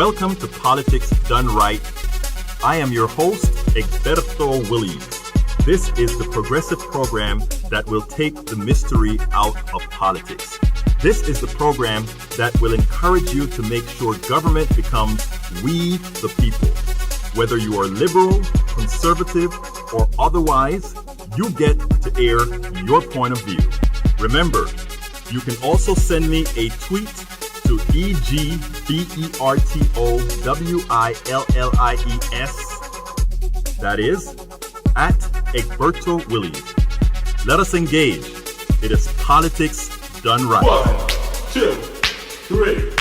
Welcome to Politics Done Right. I am your host, Egberto Willies. This is the progressive program that will take the mystery out of politics. This is the program that will encourage you to make sure government becomes we the people. Whether you are liberal, conservative, or otherwise, you get to air your point of view. Remember, you can also send me a tweet to EGBERTOWILLIES. That is, at Egberto Willies. Let us engage. It is politics done right. 1, 2, 3.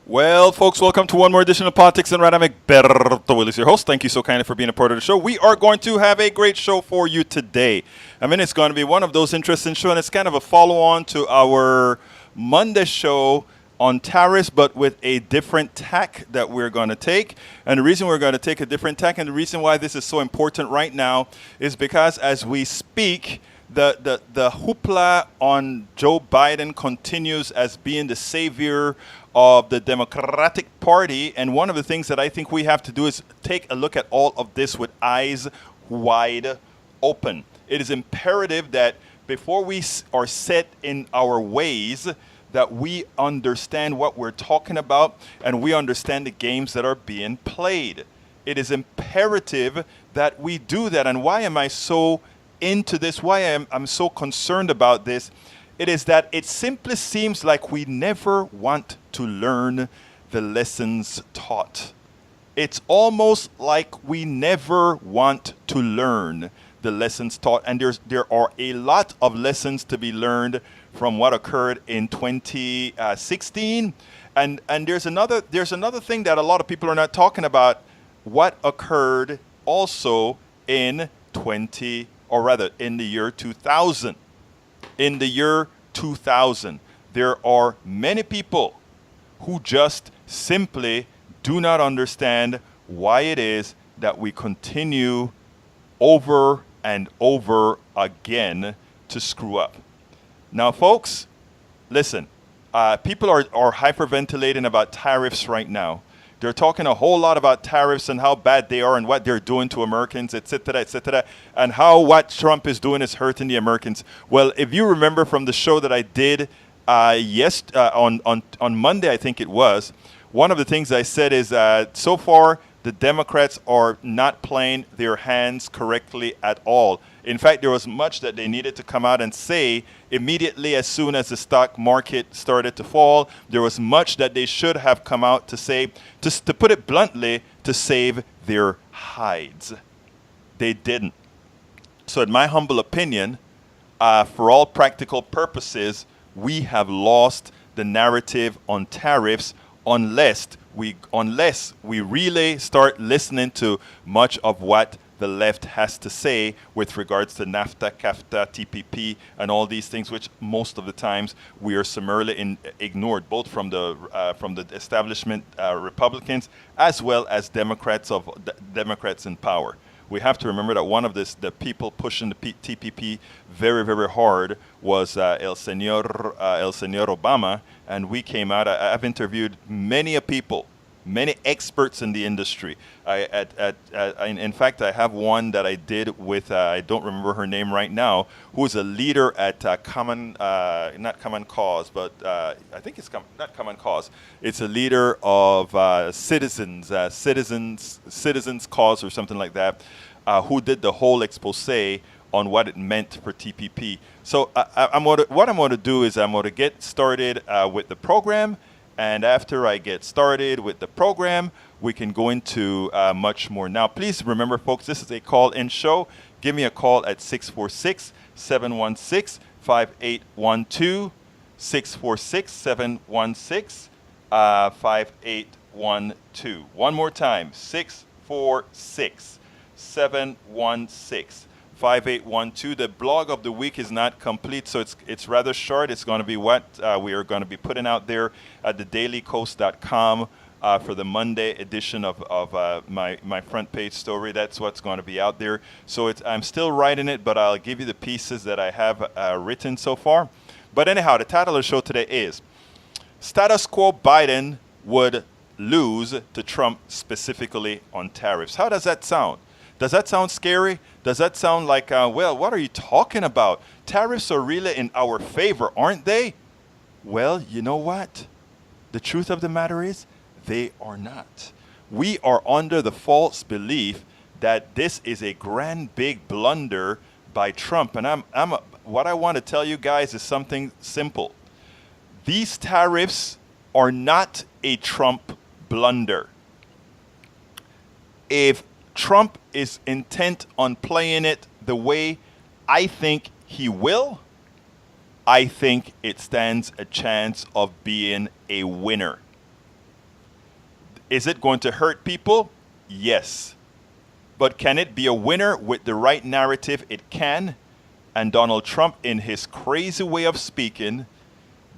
Well, folks, welcome to one more edition of Politics and Right. I'm Egberto Willies, your host. Thank you so kindly for being a part of the show. We are going to have a great show for you today. I mean, it's going to be one of those interesting shows, and it's kind of a follow-on to our Monday show on tariffs, but with a different tack that we're going to take. And the reason we're going to take a different tack, and the reason why this is so important right now, is because as we speak, the hoopla on Joe Biden continues as being the savior of the Democratic Party. And one of the things that I think we have to do is take a look at all of this with eyes wide open. It is imperative that before we are set in our ways, that we understand what we're talking about and we understand the games that are being played. It is imperative that we do that. And why am I so into this? Why I'm so concerned about this? It is that it simply seems like we never want to learn the lessons taught. It's almost like we never want to learn the lessons taught. And there are a lot of lessons to be learned from what occurred in 2016. And there's another thing that a lot of people are not talking about, what occurred also in the year 2000. In the year 2000, there are many people who just simply do not understand why it is that we continue over and over again to screw up. Now, folks, listen, people are hyperventilating about tariffs right now. They're talking a whole lot about tariffs and how bad they are and what they're doing to Americans, et cetera, and how what Trump is doing is hurting the Americans. Well, if you remember from the show that I did on Monday, I think it was, one of the things I said is so far the Democrats are not playing their hands correctly at all. In fact, there was much that they needed to come out and say immediately as soon as the stock market started to fall. There was much that they should have come out to say, to put it bluntly, to save their hides. They didn't. So in my humble opinion, for all practical purposes, we have lost the narrative on tariffs unless we really start listening to much of what the left has to say with regards to NAFTA, CAFTA, TPP, and all these things, which most of the times we are summarily ignored, both from the establishment Republicans as well as Democrats in power. We have to remember that one of the people pushing the TPP very, very hard was El Señor Obama, and we came out. I've interviewed many people, many experts in the industry. In fact, I have one that I did with, I don't remember her name right now, who is a leader at not Common Cause, but I think it's not Common Cause. It's a leader of Citizens Cause or something like that, who did the whole expose on what it meant for TPP. So what I'm going to do is I'm going to get started with the program. And after I get started with the program, we can go into much more. Now, please remember, folks, this is a call-in show. Give me a call at 646-716-5812, 646-716-5812. One more time, 646-716-5812. The blog of the week is not complete, so it's rather short. It's going to be what we are going to be putting out there at thedailycoast.com for the Monday edition of my front page story. That's what's going to be out there. So I'm still writing it, but I'll give you the pieces that I have written so far. But anyhow, the title of the show today is Status Quo Biden would lose to Trump specifically on tariffs. How does that sound? Does that sound scary? Does that sound like, well, what are you talking about? Tariffs are really in our favor, aren't they? Well, you know what? The truth of the matter is, they are not. We are under the false belief that this is a grand big blunder by Trump. And what I want to tell you guys is something simple. These tariffs are not a Trump blunder. If Trump is intent on playing it the way I think he will, I think it stands a chance of being a winner. Is it going to hurt people? Yes. But can it be a winner with the right narrative? It can. And Donald Trump, in his crazy way of speaking,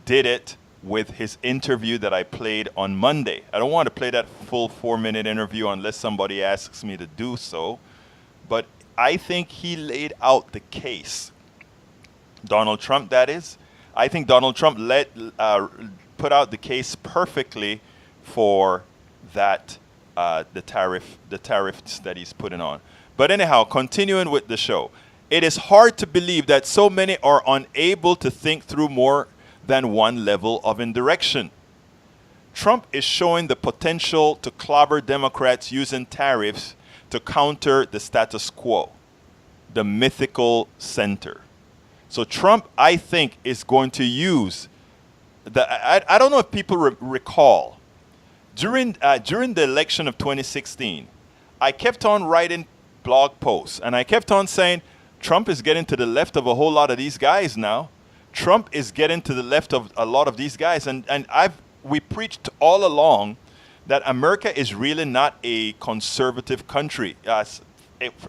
did it with his interview that I played on Monday. I don't want to play that full 4-minute interview unless somebody asks me to do so. But I think he laid out the case. Donald Trump, that is. I think Donald Trump put out the case perfectly for that the tariffs that he's putting on. But anyhow, continuing with the show. It is hard to believe that so many are unable to think through more than one level of indirection. Trump is showing the potential to clobber Democrats using tariffs to counter the status quo, the mythical center. So Trump, I think, is going to use I don't know if people recall, during the election of 2016, I kept on writing blog posts, and I kept on saying, Trump is getting to the left of a whole lot of these guys now. Trump is getting to the left of a lot of these guys. And we preached all along that America is really not a conservative country.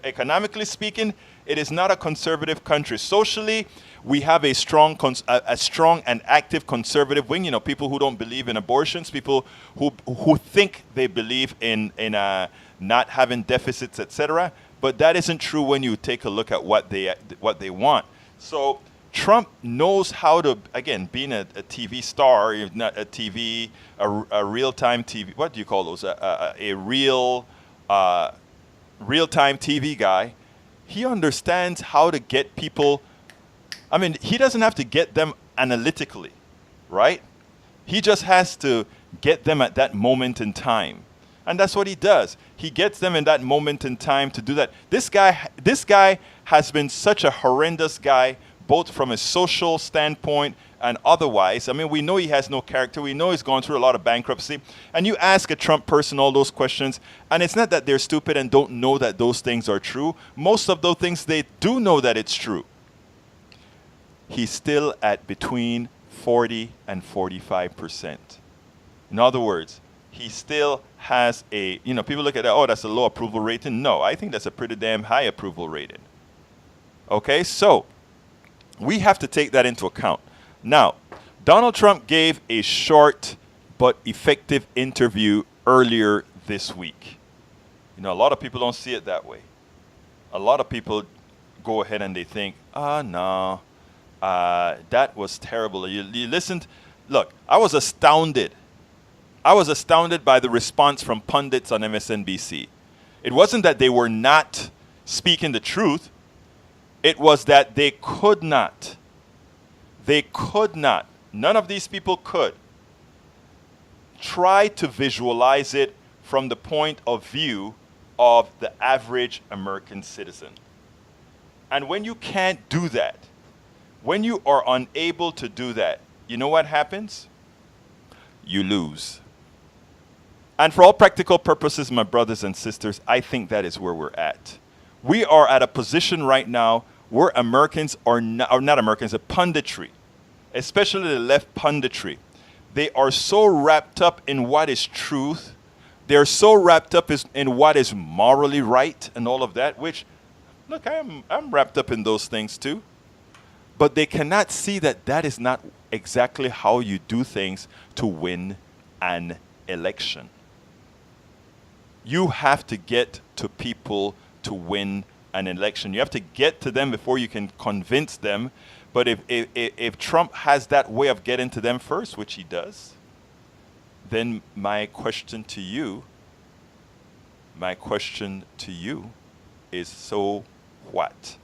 Economically speaking, it is not a conservative country. Socially, we have a strong and active conservative wing. You know, people who don't believe in abortions, people who think they believe in not having deficits, etc. But that isn't true when you take a look at what they want. So Trump knows how to, again, being a TV star, not a TV, a real-time TV. What do you call those? A real-time TV guy. He understands how to get people. I mean, he doesn't have to get them analytically, right? He just has to get them at that moment in time. And that's what he does. He gets them in that moment in time to do that. This guy has been such a horrendous guy, both from a social standpoint and otherwise. I mean, we know he has no character. We know he's gone through a lot of bankruptcy. And you ask a Trump person all those questions, and it's not that they're stupid and don't know that those things are true. Most of those things, they do know that it's true. He's still at between 40 and 45%. In other words, he still has people look at that, oh, that's a low approval rating. No, I think that's a pretty damn high approval rating. Okay, so we have to take that into account. Now, Donald Trump gave a short but effective interview earlier this week. You know, a lot of people don't see it that way. A lot of people go ahead and they think, no, that was terrible. You listened. Look, I was astounded. I was astounded by the response from pundits on MSNBC. It wasn't that they were not speaking the truth. It was that they could not. They could not. None of these people could try to visualize it from the point of view of the average American citizen. And when you can't do that, when you are unable to do that, you know what happens? You lose. And for all practical purposes, my brothers and sisters, I think that is where we're at. We are at a position right now where Americans are not Americans, a punditry, especially the left punditry. They are so wrapped up in what is truth. They're so wrapped up in what is morally right and all of that, which, look, I'm wrapped up in those things too. But they cannot see that that is not exactly how you do things to win an election. You have to get to people to win an election. You have to get to them before you can convince them. But if Trump has that way of getting to them first, which he does, then my question to you is, so what?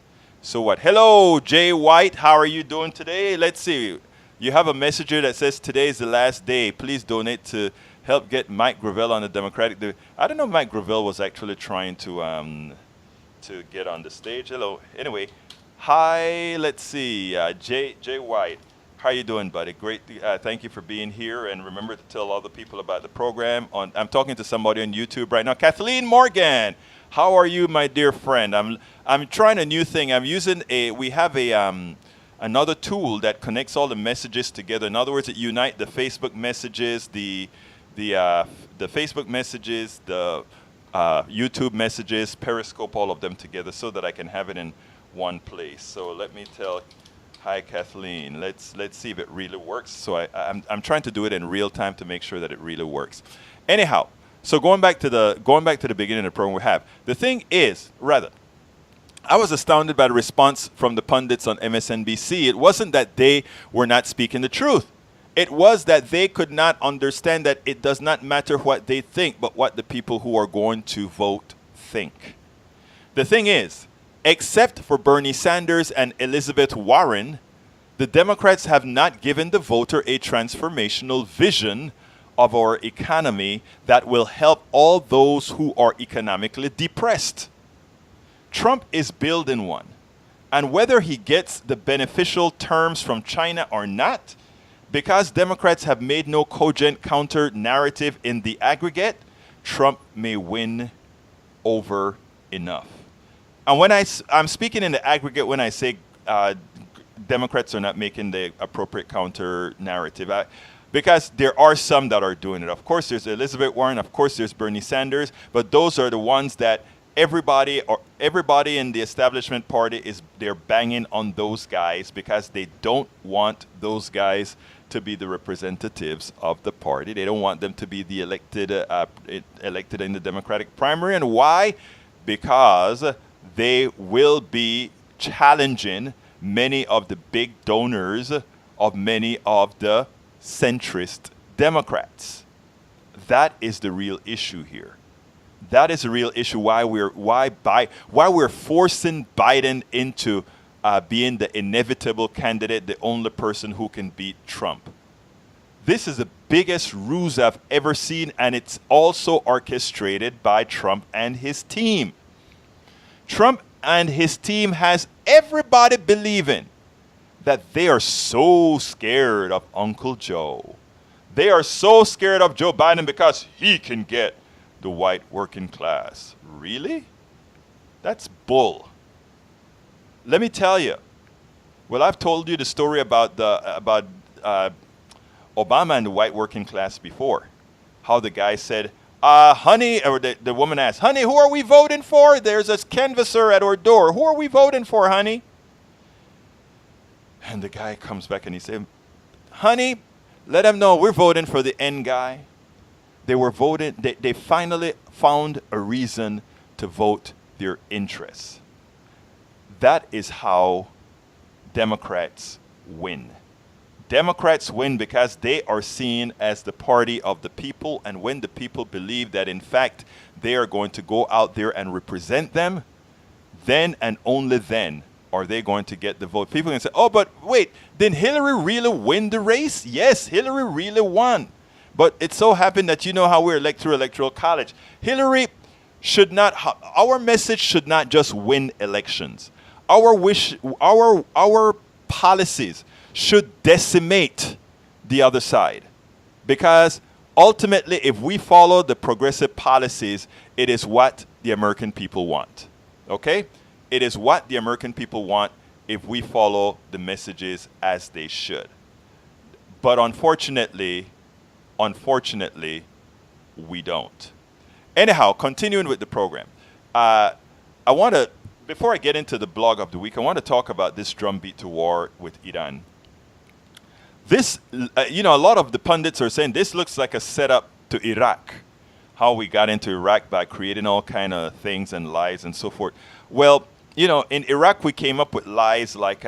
So what? Hello, Jay White. How are you doing today? Let's see. You have a message here that says today is the last day. Please donate to help get Mike Gravel on the Democratic. I don't know if Mike Gravel was actually trying to get on the stage. Hello. Anyway, hi. Let's see. Jay White. How are you doing, buddy? Great. Thank you for being here. And remember to tell other people about the program. I'm talking to somebody on YouTube right now. Kathleen Morgan. How are you, my dear friend? I'm trying a new thing. We have another tool that connects all the messages together. In other words, it unites the Facebook messages, the Facebook messages, the YouTube messages, Periscope, all of them together, so that I can have it in one place. So let me tell. Hi, Kathleen. Let's see if it really works. So I'm trying to do it in real time to make sure that it really works. Anyhow, so going back to the beginning of the program we have. The thing is, I was astounded by the response from the pundits on MSNBC. It wasn't that they were not speaking the truth. It was that they could not understand that it does not matter what they think, but what the people who are going to vote think. The thing is, except for Bernie Sanders and Elizabeth Warren, the Democrats have not given the voter a transformational vision of our economy that will help all those who are economically depressed. Trump is building one. And whether he gets the beneficial terms from China or not, because Democrats have made no cogent counter narrative in the aggregate, Trump may win over enough. And when I'm speaking in the aggregate when I say Democrats are not making the appropriate counter narrative, because there are some that are doing it. Of course, there's Elizabeth Warren. Of course, there's Bernie Sanders. But those are the ones that everybody in the establishment party they're banging on those guys because they don't want those guys to be the representatives of the party. They don't want them to be the elected in the Democratic primary. And why? Because they will be challenging many of the big donors of many of the centrist Democrats. That is the real issue here. That is the real issue why we're forcing Biden into being the inevitable candidate, the only person who can beat Trump. This is the biggest ruse I've ever seen, and it's also orchestrated by Trump and his team. Trump and his team has everybody believing that they are so scared of Uncle Joe. They are so scared of Joe Biden because he can get the white working class. Really? That's bull. Let me tell you. Well, I've told you the story about Obama and the white working class before. How the guy said, honey, or the woman asked, honey, who are we voting for? There's a canvasser at our door. Who are we voting for, honey? And the guy comes back and he said, honey, let them know we're voting for the N guy. They were voting, they finally found a reason to vote their interests. That is how Democrats win. Democrats win because they are seen as the party of the people, and when the people believe that in fact they are going to go out there and represent them, then and only then are they going to get the vote. People can say, oh, but wait, did Hillary really win the race? Yes, Hillary really won. But it so happened that you know how we're electoral college. Hillary should not, our message should not just win elections. Our policies should decimate the other side. Because ultimately, if we follow the progressive policies, it is what the American people want. Okay? It is what the American people want if we follow the messages as they should. But unfortunately, we don't. Anyhow, continuing with the program. I want to, before I get into the blog of the week, I want to talk about this drumbeat to war with Iran. This, a lot of the pundits are saying this looks like a setup to Iraq. How we got into Iraq by creating all kind of things and lies and so forth. Well, you know, in Iraq, we came up with lies like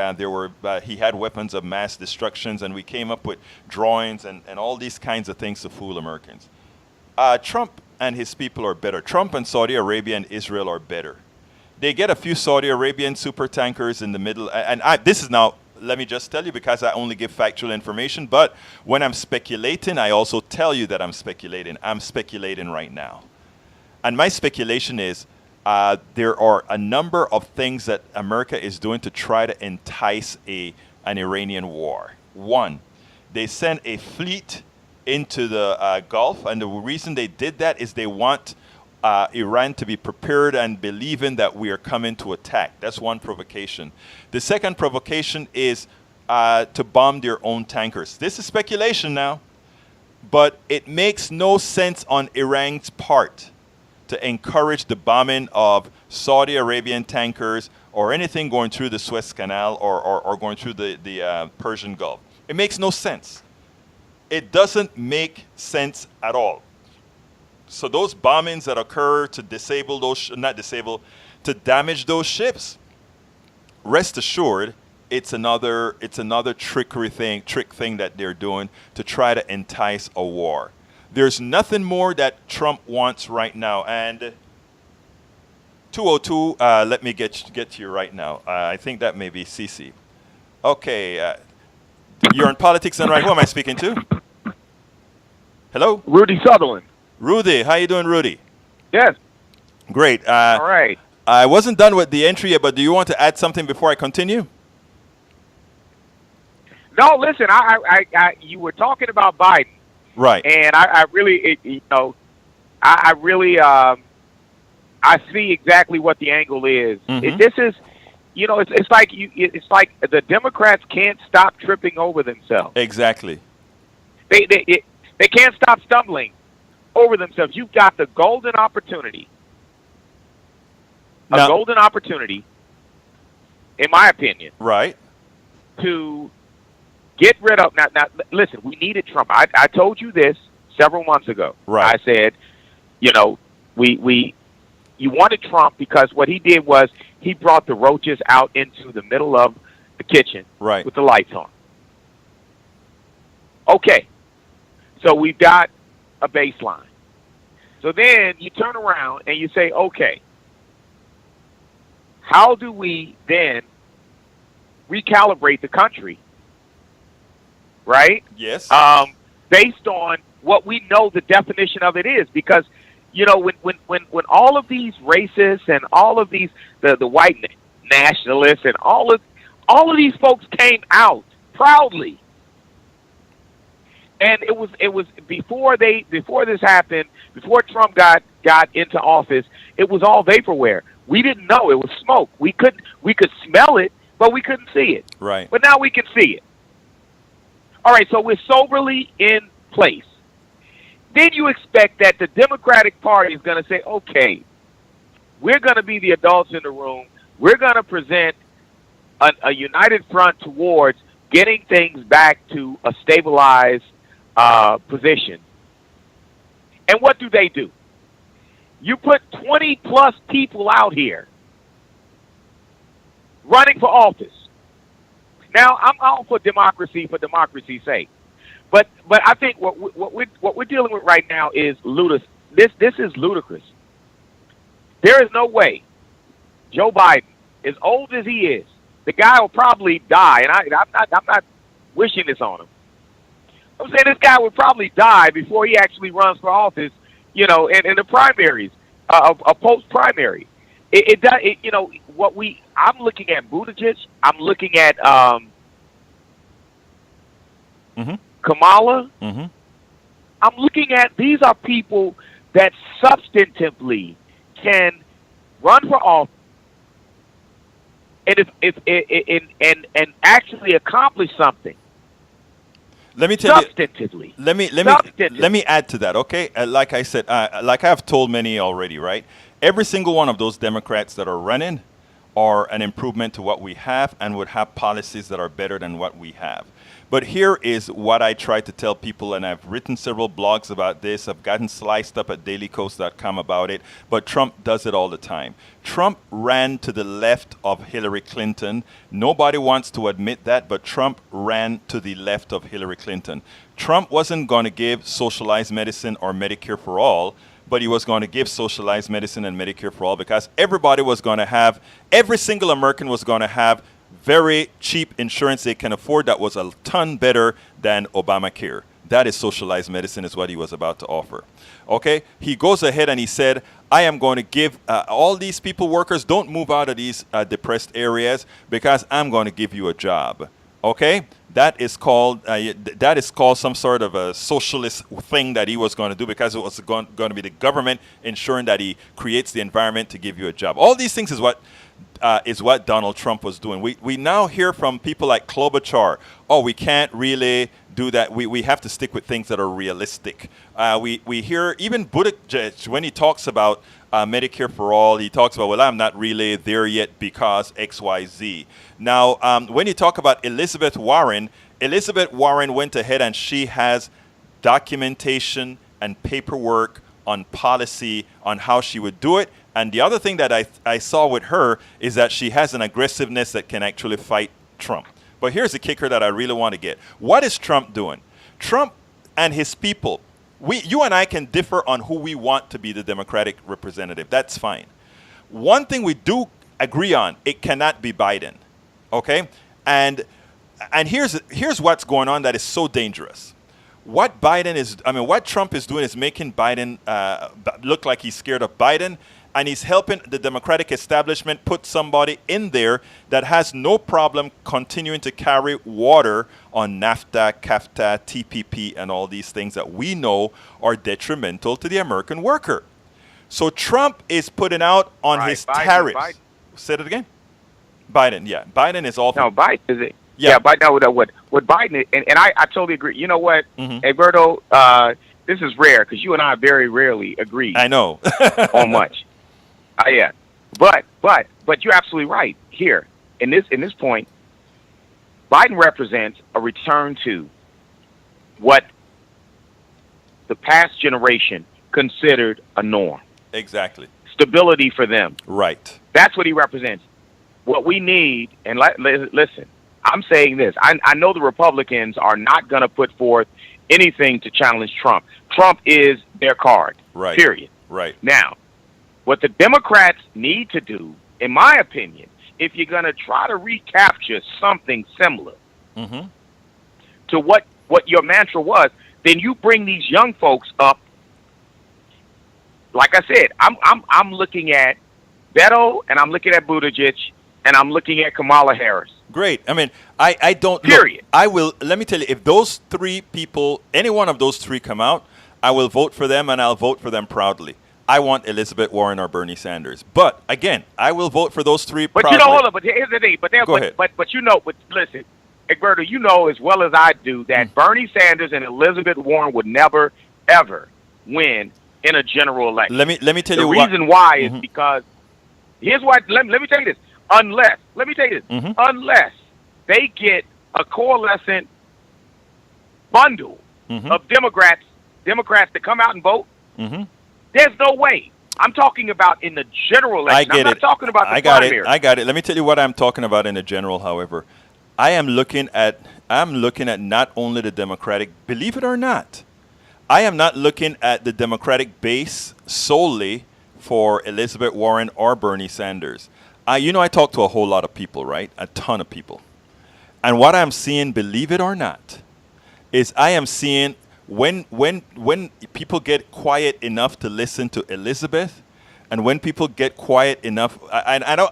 he had weapons of mass destructions, and we came up with drawings and all these kinds of things to fool Americans. Trump and his people are better. Trump and Saudi Arabia and Israel are better. They get a few Saudi Arabian super tankers in the middle. And this is now, let me just tell you, because I only give factual information. But when I'm speculating, I also tell you that I'm speculating. I'm speculating right now. And my speculation is there are a number of things that America is doing to try to entice an Iranian war. One, they sent a fleet into the Gulf. And the reason they did that is they want Iran to be prepared and believing that we are coming to attack. That's one provocation. The second provocation is to bomb their own tankers. This is speculation now, but it makes no sense on Iran's part to encourage the bombing of Saudi Arabian tankers or anything going through the Suez Canal or going through the Persian Gulf. It makes no sense. It doesn't make sense at all. So those bombings that occur to disable those, to damage those ships, rest assured, it's another trick thing that they're doing to try to entice a war. There's nothing more that Trump wants right now. And 202, let me get to you right now. I think that may be CC. Okay, you're in politics and right. Who am I speaking to? Hello, Rudy Sutherland. Rudy, how you doing, Rudy? Yes. Great. All right. I wasn't done with the entry yet, but do you want to add something before I continue? No, listen. I you were talking about Biden, right? And I really, I see exactly what the angle is. Mm-hmm. This is, it's like the Democrats can't stop tripping over themselves. Exactly. They can't stop stumbling over themselves. You've got the golden opportunity. A golden opportunity, in my opinion. Right. To get rid of now listen, we needed Trump. I told you this several months ago. Right. I said, you wanted Trump because what he did was he brought the roaches out into the middle of the kitchen with the lights on. Okay. So we've got a baseline. So then you turn around and you say, okay, how do we then recalibrate the country, right? Yes. Based on what we know the definition of it is, because when all of these racists and all of these the white nationalists and all of these folks came out proudly. And it was before this happened, before Trump got into office, it was all vaporware. We didn't know it was smoke. We could smell it, but we couldn't see it. Right. But now we can see it. All right, so we're soberly in place. Then you expect that the Democratic Party is going to say, okay, we're going to be the adults in the room. We're going to present a united front towards getting things back to a stabilized position. And what do? You put 20-plus people out here running for office. Now, I'm all for democracy's sake. But I think what we're dealing with right now is ludicrous. This is ludicrous. There is no way Joe Biden, as old as he is, the guy will probably die, and I'm not wishing this on him. I'm saying this guy would probably die before he actually runs for office, in the primaries, a post-primary. I'm looking at Buttigieg. I'm looking at Kamala. Mm-hmm. I'm looking at, these are people that substantively can run for office and actually accomplish something. Let me tell substantively. You. Let me add to that. Okay, like I said, like I've told many already. Right, every single one of those Democrats that are running or an improvement to what we have and would have policies that are better than what we have. But here is what I try to tell people, and I've written several blogs about this. I've gotten sliced up at dailycoast.com about it, but Trump does it all the time. Trump ran to the left of Hillary Clinton. Nobody wants to admit that, but Trump ran to the left of Hillary Clinton. Trump wasn't going to give socialized medicine or Medicare for all, but he was going to give socialized medicine and Medicare for all because everybody was going to have, every single American was going to have very cheap insurance they can afford that was a ton better than Obamacare. That is socialized medicine is what he was about to offer. Okay, he goes ahead and he said, I am going to give all these people, workers, don't move out of these depressed areas because I'm going to give you a job. Okay, that is called some sort of a socialist thing that he was going to do because it was going to be the government ensuring that he creates the environment to give you a job. All these things is what Donald Trump was doing. We now hear from people like Klobuchar, oh, we can't really do that. We have to stick with things that are realistic. We hear even Buttigieg, when he talks about Medicare for all, he talks about, well, I'm not really there yet because X, Y, Z. Now, when you talk about Elizabeth Warren went ahead and she has documentation and paperwork on policy on how she would do it. And the other thing that I saw with her is that she has an aggressiveness that can actually fight Trump. But here's the kicker that I really want to get. What is Trump doing? Trump and his people, you and I can differ on who we want to be the Democratic representative. That's fine. One thing we do agree on, it cannot be Biden. Okay? And here's what's going on that is so dangerous. What Trump is doing is making Biden look like he's scared of Biden, and he's helping the Democratic establishment put somebody in there that has no problem continuing to carry water on NAFTA, CAFTA, TPP, and all these things that we know are detrimental to the American worker. So Trump is putting out on his tariffs. Biden. Say it again. Biden, yeah. Biden is all. No, Biden is it. Yeah, Biden. No, what Biden and I totally agree. You know what, Alberto? This is rare because you and I very rarely agree. I know on much. Yeah, but you're absolutely right. Here in this point, Biden represents a return to what the past generation considered a norm. Exactly. Stability for them. Right. That's what he represents. What we need, and listen, I'm saying this. I know the Republicans are not going to put forth anything to challenge Trump. Trump is their card. Right. Period. Right. Now, what the Democrats need to do, in my opinion, if you're going to try to recapture something similar to what your mantra was, then you bring these young folks up. Like I said, I'm looking at Beto, and I'm looking at Buttigieg, and I'm looking at Kamala Harris. Great. I mean, I don't. Period. Let me tell you, if those three people, any one of those three come out, I will vote for them, and I'll vote for them proudly. I want Elizabeth Warren or Bernie Sanders. But again, I will vote for those three proudly. But you know, hold on, but here's the thing. Go ahead. But you know, listen, Egberto, you know as well as I do that Bernie Sanders and Elizabeth Warren would never, ever win in a general election. Let me tell you the reason why is because here's what. Let me tell you this. Unless unless they get a coalescent bundle of Democrats to come out and vote, there's no way. I'm talking about in the general election. I'm not talking about the primary. I got it. Let me tell you what I'm talking about in the general, however. I'm looking at not only the Democratic, believe it or not, I am not looking at the Democratic base solely for Elizabeth Warren or Bernie Sanders. I talk to a whole lot of people, right? A ton of people. And what I'm seeing, believe it or not, is I am seeing when people get quiet enough to listen to Elizabeth, and when people get quiet enough,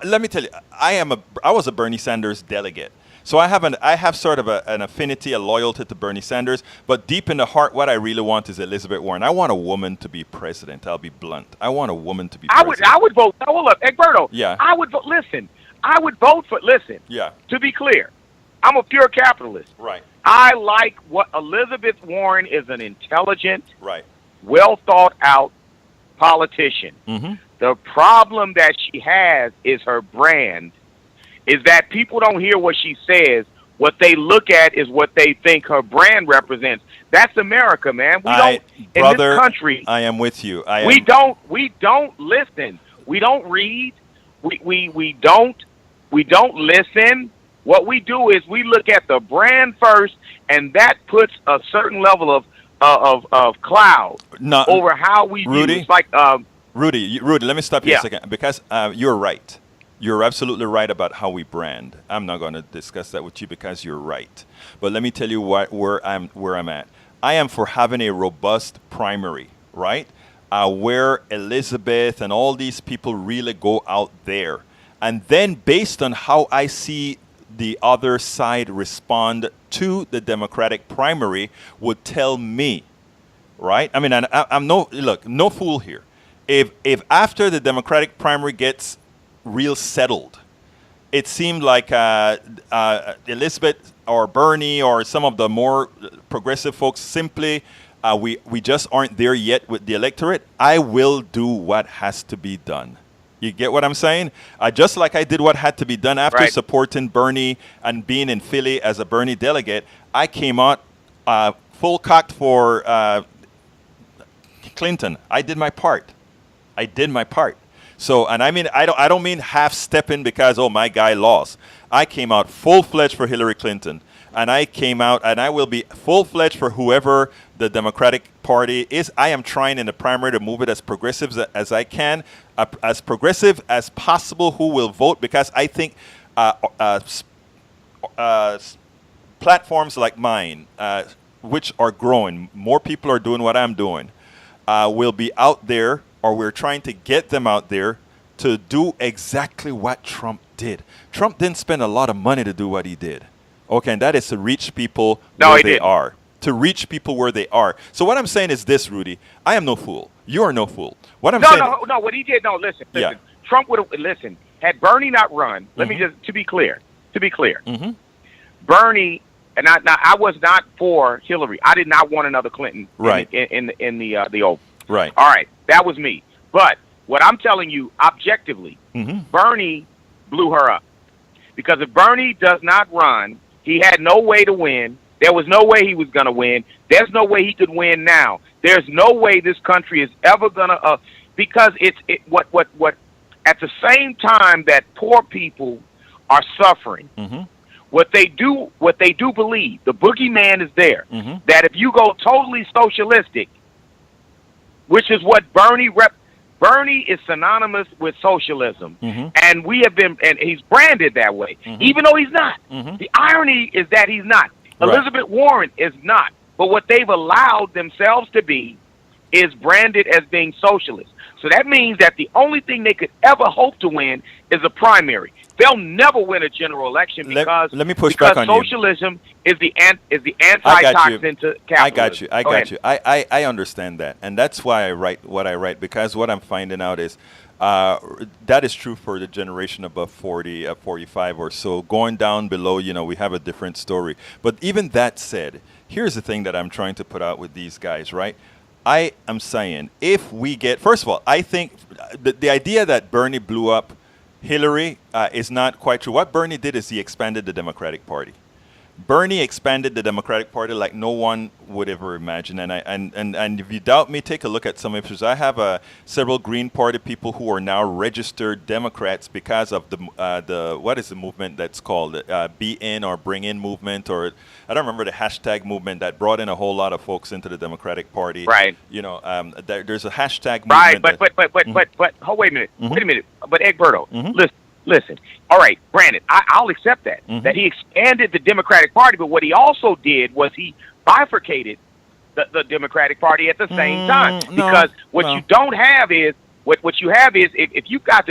let me tell you, I was a Bernie Sanders delegate. So I have sort of an affinity, a loyalty to Bernie Sanders, but deep in the heart, what I really want is Elizabeth Warren. I want a woman to be president. I'll be blunt. I want a woman to be president. I would vote. Hold up, Egberto. Yeah. I would vote. Listen, I would vote for. Listen. Yeah. To be clear, I'm a pure capitalist. Right. I like what Elizabeth Warren is, an intelligent, right, well thought out politician. Mm-hmm. The problem that she has is her brand, is that people don't hear what she says. What they look at is what they think her brand represents. That's America, man. In this country, I am with you. We don't listen. We don't read. We don't listen. What we do is we look at the brand first, and that puts a certain level of cloud over how we Rudy, use. Like Rudy, let me stop you a second, because you're right. You're absolutely right about how we brand. I'm not going to discuss that with you because you're right. But let me tell you where I'm at. I am for having a robust primary, right? Where Elizabeth and all these people really go out there. And then based on how I see the other side respond to the Democratic primary would tell me, right? I mean, I'm no fool here. If after the Democratic primary gets real settled, it seemed like Elizabeth or Bernie or some of the more progressive folks simply, we just aren't there yet with the electorate, I will do what has to be done. You get what I'm saying? Just like I did what had to be done after supporting Bernie and being in Philly as a Bernie delegate, I came out full cocked for Clinton. I did my part. So, and I mean, I don't mean half stepping because, oh, my guy lost. I came out full fledged for Hillary Clinton. And I came out, and I will be full-fledged for whoever the Democratic Party is. I am trying in the primary to move it as progressive as I can, as progressive as possible who will vote, because I think platforms like mine, which are growing, more people are doing what I'm doing, will be out there, or we're trying to get them out there to do exactly what Trump did. Trump didn't spend a lot of money to do what he did. Okay, and that is to reach people where they are. To reach people where they are. So what I'm saying is this, Rudy. I am no fool. You are no fool. What I'm saying... No, what he did... No, listen. Trump would have... Listen, had Bernie not run... Let me just... To be clear. Mm-hmm. Bernie... And I was not for Hillary. I did not want another Clinton in the Oval. Right. All right. That was me. But what I'm telling you, objectively, Bernie blew her up. Because if Bernie does not run... He had no way to win. There was no way he was going to win. There's no way he could win now. There's no way this country is ever going to because what at the same time that poor people are suffering, what they do believe, the boogeyman is there, that if you go totally socialistic, which is what Bernie is synonymous with socialism, and we have been, and he's branded that way, even though he's not. The irony is that he's not. Elizabeth Warren is not. But what they've allowed themselves to be is branded as being socialist. So that means that the only thing they could ever hope to win is a primary. They'll never win a general election because let me push back on socialism is the antitoxin to capitalism. I got you. I understand that, and that's why I write what I write, because what I'm finding out is that is true for the generation above 40, 45 or so. Going down below, we have a different story. But even that said, here's the thing that I'm trying to put out with these guys, right? I am saying if we get, first of all, I think the idea that Bernie blew up Hillary is not quite true. What Bernie did is he expanded the Democratic Party. Bernie expanded the Democratic Party like no one would ever imagine. And if you doubt me, take a look at some issues. I have several Green Party people who are now registered Democrats because of the what is the movement that's called? Be In or Bring In movement, or I don't remember the hashtag movement that brought in a whole lot of folks into the Democratic Party. Right. There's a hashtag movement. Right, but wait a minute. But Egberto, listen. All right, granted, I'll accept that, that he expanded the Democratic Party, but what he also did was he bifurcated the Democratic Party at the same time. Because what you don't have is, what you have is, if you got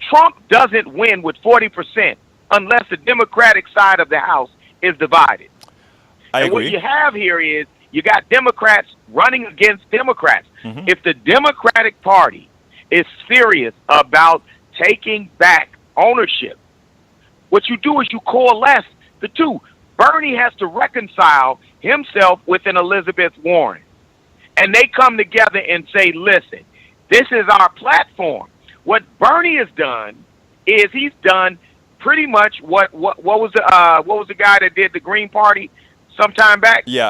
Trump doesn't win with 40% unless the Democratic side of the House is divided. I agree. What you have here is, you got Democrats running against Democrats. If the Democratic Party is serious about taking back ownership, what you do is you coalesce the two. Bernie has to reconcile himself with an Elizabeth Warren. and they come together and say, listen, this is our platform. What Bernie has done is he's done pretty much what was the guy that did the Green Party some time back? Yeah,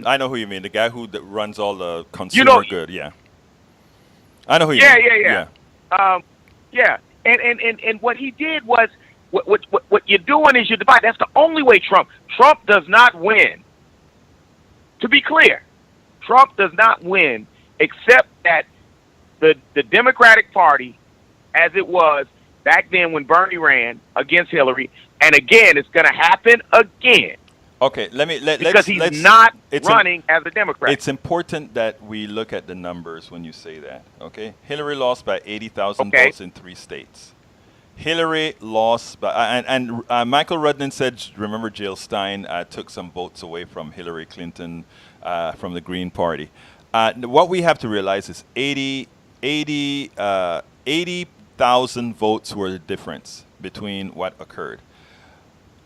I know who you mean. The guy who runs all the consumer good. Yeah, I know who you mean. Yeah. And what he did was what you're doing is you divide. That's the only way Trump does not win. To be clear, Trump does not win except that the Democratic Party, as it was back then when Bernie ran against Hillary, and again, it's going to happen again. Okay, because he's not running as a Democrat. It's important that we look at the numbers when you say that. Okay, Hillary lost by 80,000 votes in 3 states. Hillary lost by, and Michael Rudnin said, remember, Jill Stein took some votes away from Hillary Clinton from the Green Party. What we have to realize is 80,000 votes were the difference between what occurred.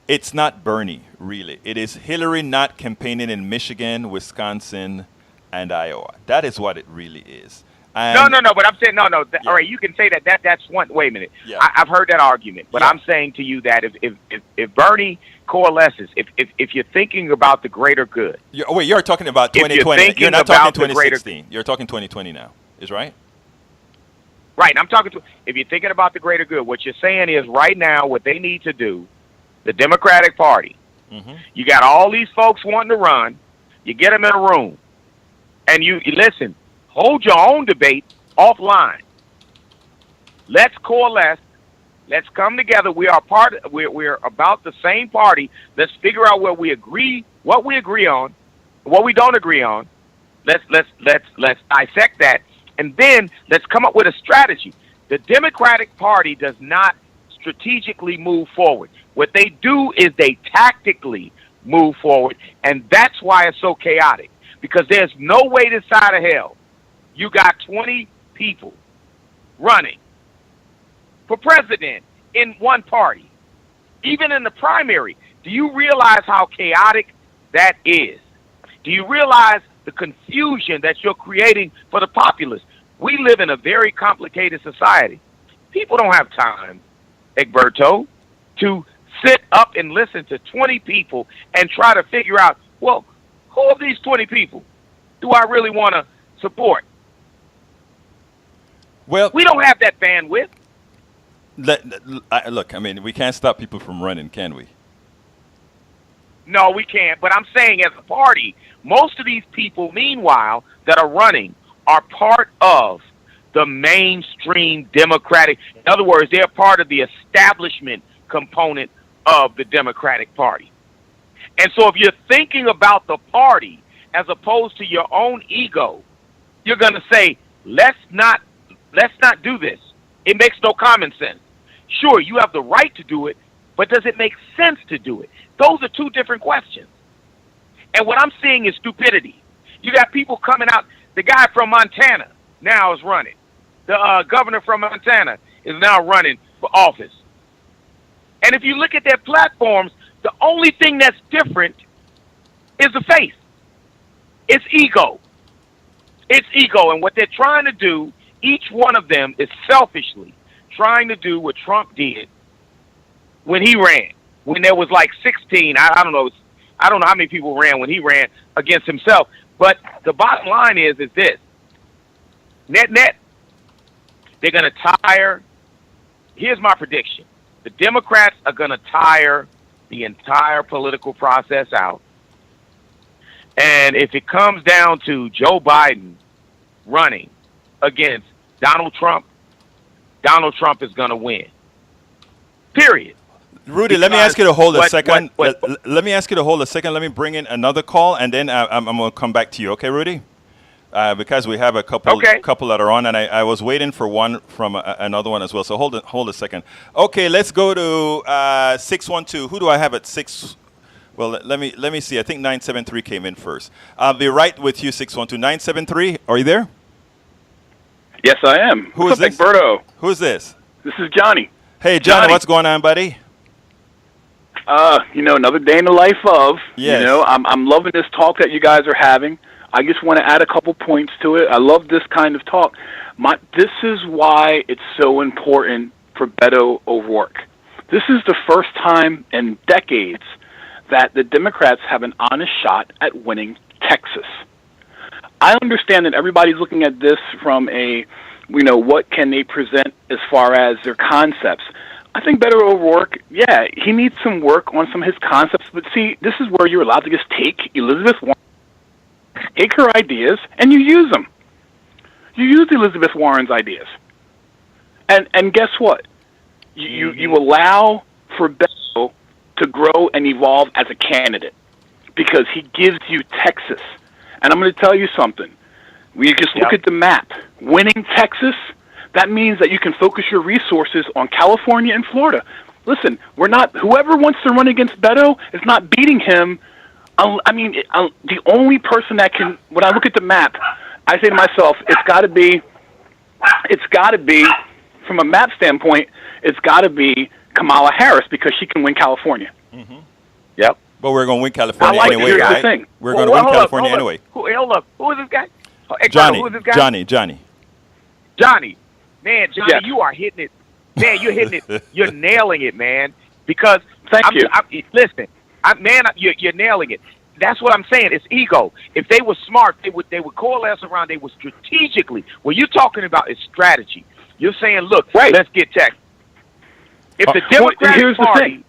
It's not Bernie, really. It is Hillary not campaigning in Michigan, Wisconsin, and Iowa. That is what it really is. And no. But I'm saying no. All right, you can say that. That's one. Wait a minute. Yeah. I've heard that argument, but I'm saying to you that if Bernie coalesces, if you're thinking about the greater good. You're talking about 2020. You're not talking 2016. You're talking 2020 now. Is right? Right. I'm talking to. If you're thinking about the greater good, what you're saying is right now what they need to do. The Democratic Party. Mm-hmm. You got all these folks wanting to run. You get them in a room, and you listen. Hold your own debate offline. Let's coalesce. Let's come together. We are we're about the same party. Let's figure out where we agree, what we agree on, what we don't agree on. Let's dissect that, and then let's come up with a strategy. The Democratic Party does not strategically move forward. What they do is they tactically move forward, and that's why it's so chaotic. Because there's no way this side of hell. You got 20 people running for president in one party, even in the primary. Do you realize how chaotic that is? Do you realize the confusion that you're creating for the populace? We live in a very complicated society. People don't have time, Egberto, to sit up and listen to 20 people and try to figure out, well, who of these 20 people do I really want to support? Well, we don't have that bandwidth. Look, I mean, we can't stop people from running, can we? No, we can't. But I'm saying as a party, most of these people, meanwhile, that are running are part of the mainstream Democratic. In other words, they're part of the establishment component of the Democratic Party. And so if you're thinking about the party as opposed to your own ego, you're going to say, let's not do this. It makes no common sense. Sure, you have the right to do it, but does it make sense to do it? Those are two different questions. And what I'm seeing is stupidity. You got people coming out. The guy from Montana now is running. The governor from Montana is now running for office. And if you look at their platforms, the only thing that's different is the face. It's ego. It's ego. And what they're trying to do, each one of them is selfishly trying to do what Trump did when he ran, when there was like 16. I don't know how many people ran when he ran against himself. But the bottom line is this. Net, they're going to tire. Here's my prediction. The Democrats are going to tire the entire political process out. And if it comes down to Joe Biden running against Donald Trump is going to win. Period. Rudy, let me ask you to hold a second. Let me ask you to hold a second. Let me bring in another call, and then I'm going to come back to you. Okay, Rudy? Because we have a couple that are on, and I was waiting for one from another one as well. So hold a second. Okay, let's go to 612. Who do I have at 6? Well, let me see. I think 973 came in first. I'll be right with you, 612. 973, are you there? Yes, I am. Who's this? Egberto? Who's this? This is Johnny. Hey, Johnny, what's going on, buddy? Another day in the life of. Yes. I'm loving this talk that you guys are having. I just want to add a couple points to it. I love this kind of talk. This is why it's so important for Beto O'Rourke. This is the first time in decades that the Democrats have an honest shot at winning Texas. I understand that everybody's looking at this from what can they present as far as their concepts. I think Beto O'Rourke, he needs some work on some of his concepts. But see, this is where you're allowed to just take Elizabeth Warren, take her ideas, and you use them. You use Elizabeth Warren's ideas. And guess what? You allow for Beto to grow and evolve as a candidate because he gives you Texas. And I'm going to tell you something. When you just look at the map, winning Texas, that means that you can focus your resources on California and Florida. Listen, whoever wants to run against Beto is not beating him. The only person that can, when I look at the map, I say to myself, it's got to be, from a map standpoint, it's got to be Kamala Harris because she can win California. Mm-hmm. Yep. But we're going to win California anyway, here's right? the thing. We're going to win California anyway. Hold up. Who is this guy? Johnny. Who is this guy? Johnny. Man, Johnny, you are hitting it. Man, you're hitting it. You're nailing it, man. Because listen, you're nailing it. That's what I'm saying. It's ego. If they were smart, they would coalesce around. They would strategically. What you're talking about is strategy. You're saying, look, let's get Texas. If the Democratic Party,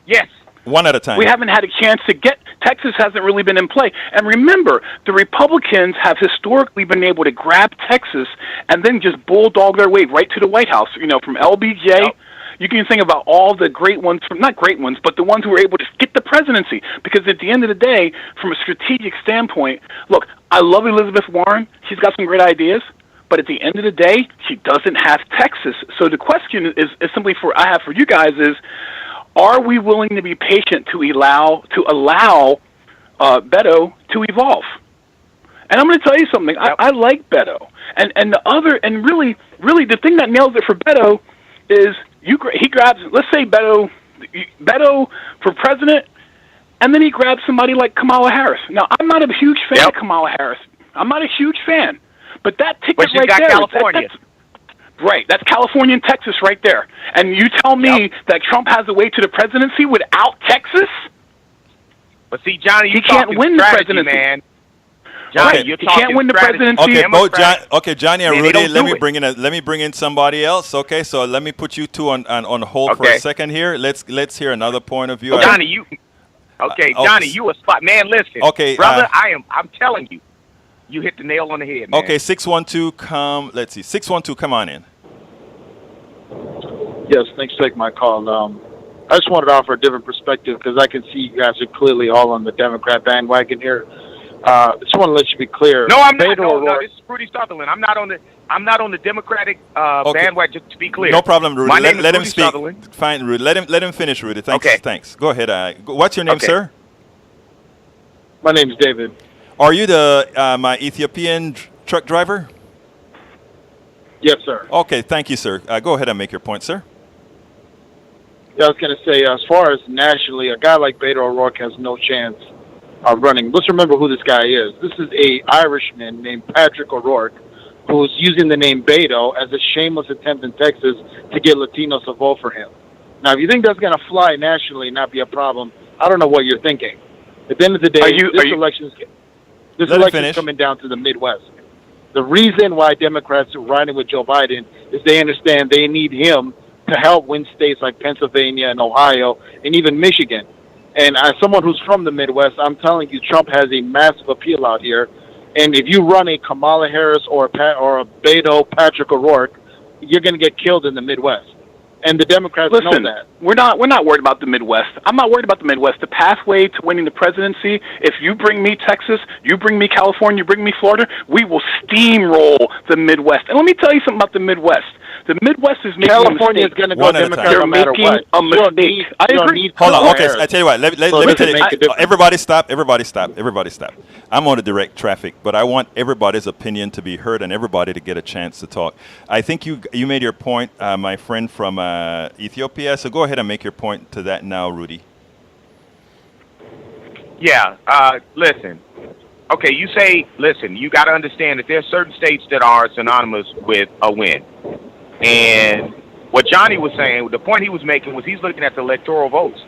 yes. One at a time. We haven't had a chance to get Texas hasn't really been in play. And remember, the Republicans have historically been able to grab Texas and then just bulldog their way right to the White House. From LBJ, you can think about all the great ones, not great ones, but the ones who were able to get the presidency. Because at the end of the day, from a strategic standpoint, look, I love Elizabeth Warren. She's got some great ideas. But at the end of the day, she doesn't have Texas. So the question is simply I have for you guys is, are we willing to be patient to allow Beto to evolve? And I'm going to tell you something. I like Beto, and really the thing that nails it for Beto is he grabs, let's say Beto for president, and then he grabs somebody like Kamala Harris. Now I'm not a huge fan of Kamala Harris. I'm not a huge fan, but that ticket right there, California. Right, that's California and Texas right there. And you tell me that Trump has a way to the presidency without Texas? But see, Johnny, he can't win the presidency, man. Johnny, he can't win the presidency. Okay, Johnny and Rudy, let me bring in somebody else. Okay, so let me put you two on hold for a second here. Let's hear another point of view. Johnny, you a spot man. Listen, brother, I'm telling you. You hit the nail on the head, man. Okay, 612, let's see. 612, come on in. Yes, thanks for taking my call. I just wanted to offer a different perspective because I can see you guys are clearly all on the Democrat bandwagon here. I just want to let you be clear. No, I'm not. No, this is Rudy Sutherland. I'm not on the Democratic bandwagon, just to be clear. No problem, Rudy. My name is let him Rudy speak. Sutherland. Fine, Rudy. Let him finish, Rudy. Thanks. Okay. Thanks. Go ahead. What's your name, sir? My name is David. Are you the my Ethiopian truck driver? Yes, sir. Okay, thank you, sir. Go ahead and make your point, sir. Yeah, I was going to say, as far as nationally, a guy like Beto O'Rourke has no chance of running. Let's remember who this guy is. This is a Irishman named Patrick O'Rourke, who's using the name Beto as a shameless attempt in Texas to get Latinos to vote for him. Now, if you think that's going to fly nationally and not be a problem, I don't know what you're thinking. At the end of the day, this election is coming down to the Midwest. The reason why Democrats are riding with Joe Biden is they understand they need him to help win states like Pennsylvania and Ohio and even Michigan. And as someone who's from the Midwest, I'm telling you, Trump has a massive appeal out here. And if you run a Kamala Harris or a Beto Patrick O'Rourke, you're going to get killed in the Midwest. And the Democrats know that. We're not worried about the Midwest. I'm not worried about the Midwest. The pathway to winning the presidency, if you bring me Texas, you bring me California, you bring me Florida, we will steamroll the Midwest. And let me tell you something about the Midwest. The Midwest is making California is going to go Democrat no matter what. A mistake. I agree. Hold on. Okay, I tell you what. Let me tell you. Everybody stop. I'm on to direct traffic, but I want everybody's opinion to be heard and everybody to get a chance to talk. I think you made your point, my friend from Ethiopia. So go ahead and make your point to that now, Rudy. Yeah. Listen, Okay, you say, listen, you got to understand that there are certain states that are synonymous with a win. And what Johnny was saying, the point he was making was he's looking at the electoral votes.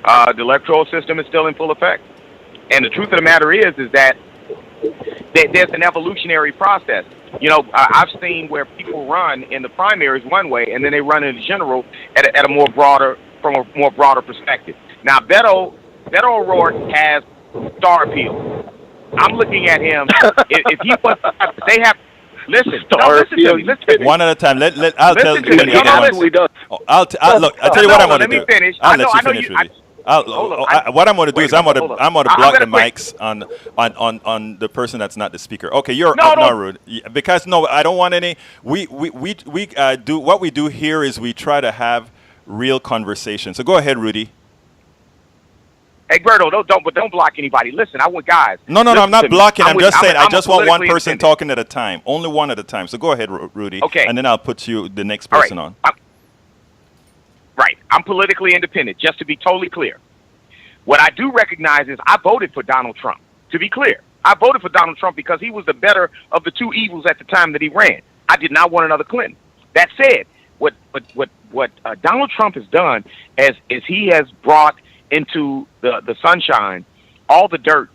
The electoral system is still in full effect. And the truth of the matter is that there's an evolutionary process. You know, I've seen where people run in the primaries one way, and then they run in the general at a more broader, from a more broader perspective. Now, Beto O'Rourke has star appeal. I'm looking at him. If he was, they have. Listen to me. Listen to me. One at a time. I'll tell you. I'll tell you what I'm going to do. Let me finish. I'll let you finish, Rudy. What I'm going to do is I'm going to block the mics on the person that's not the speaker. Okay, you're up now, Rudy. Because I don't want any. We do what we do here is we try to have real conversation. So go ahead, Rudy. Hey, Berto, don't block anybody. Listen, I want guys. No, I'm not blocking. I'm just saying I just want one person talking at a time. Only one at a time. So go ahead, Rudy. Okay. And then I'll put the next person on. Right. I'm politically independent, just to be totally clear. What I do recognize is I voted for Donald Trump. To be clear, I voted for Donald Trump because he was the better of the two evils at the time that he ran. I did not want another Clinton. That said, what Donald Trump has done is he has brought into the sunshine all the dirt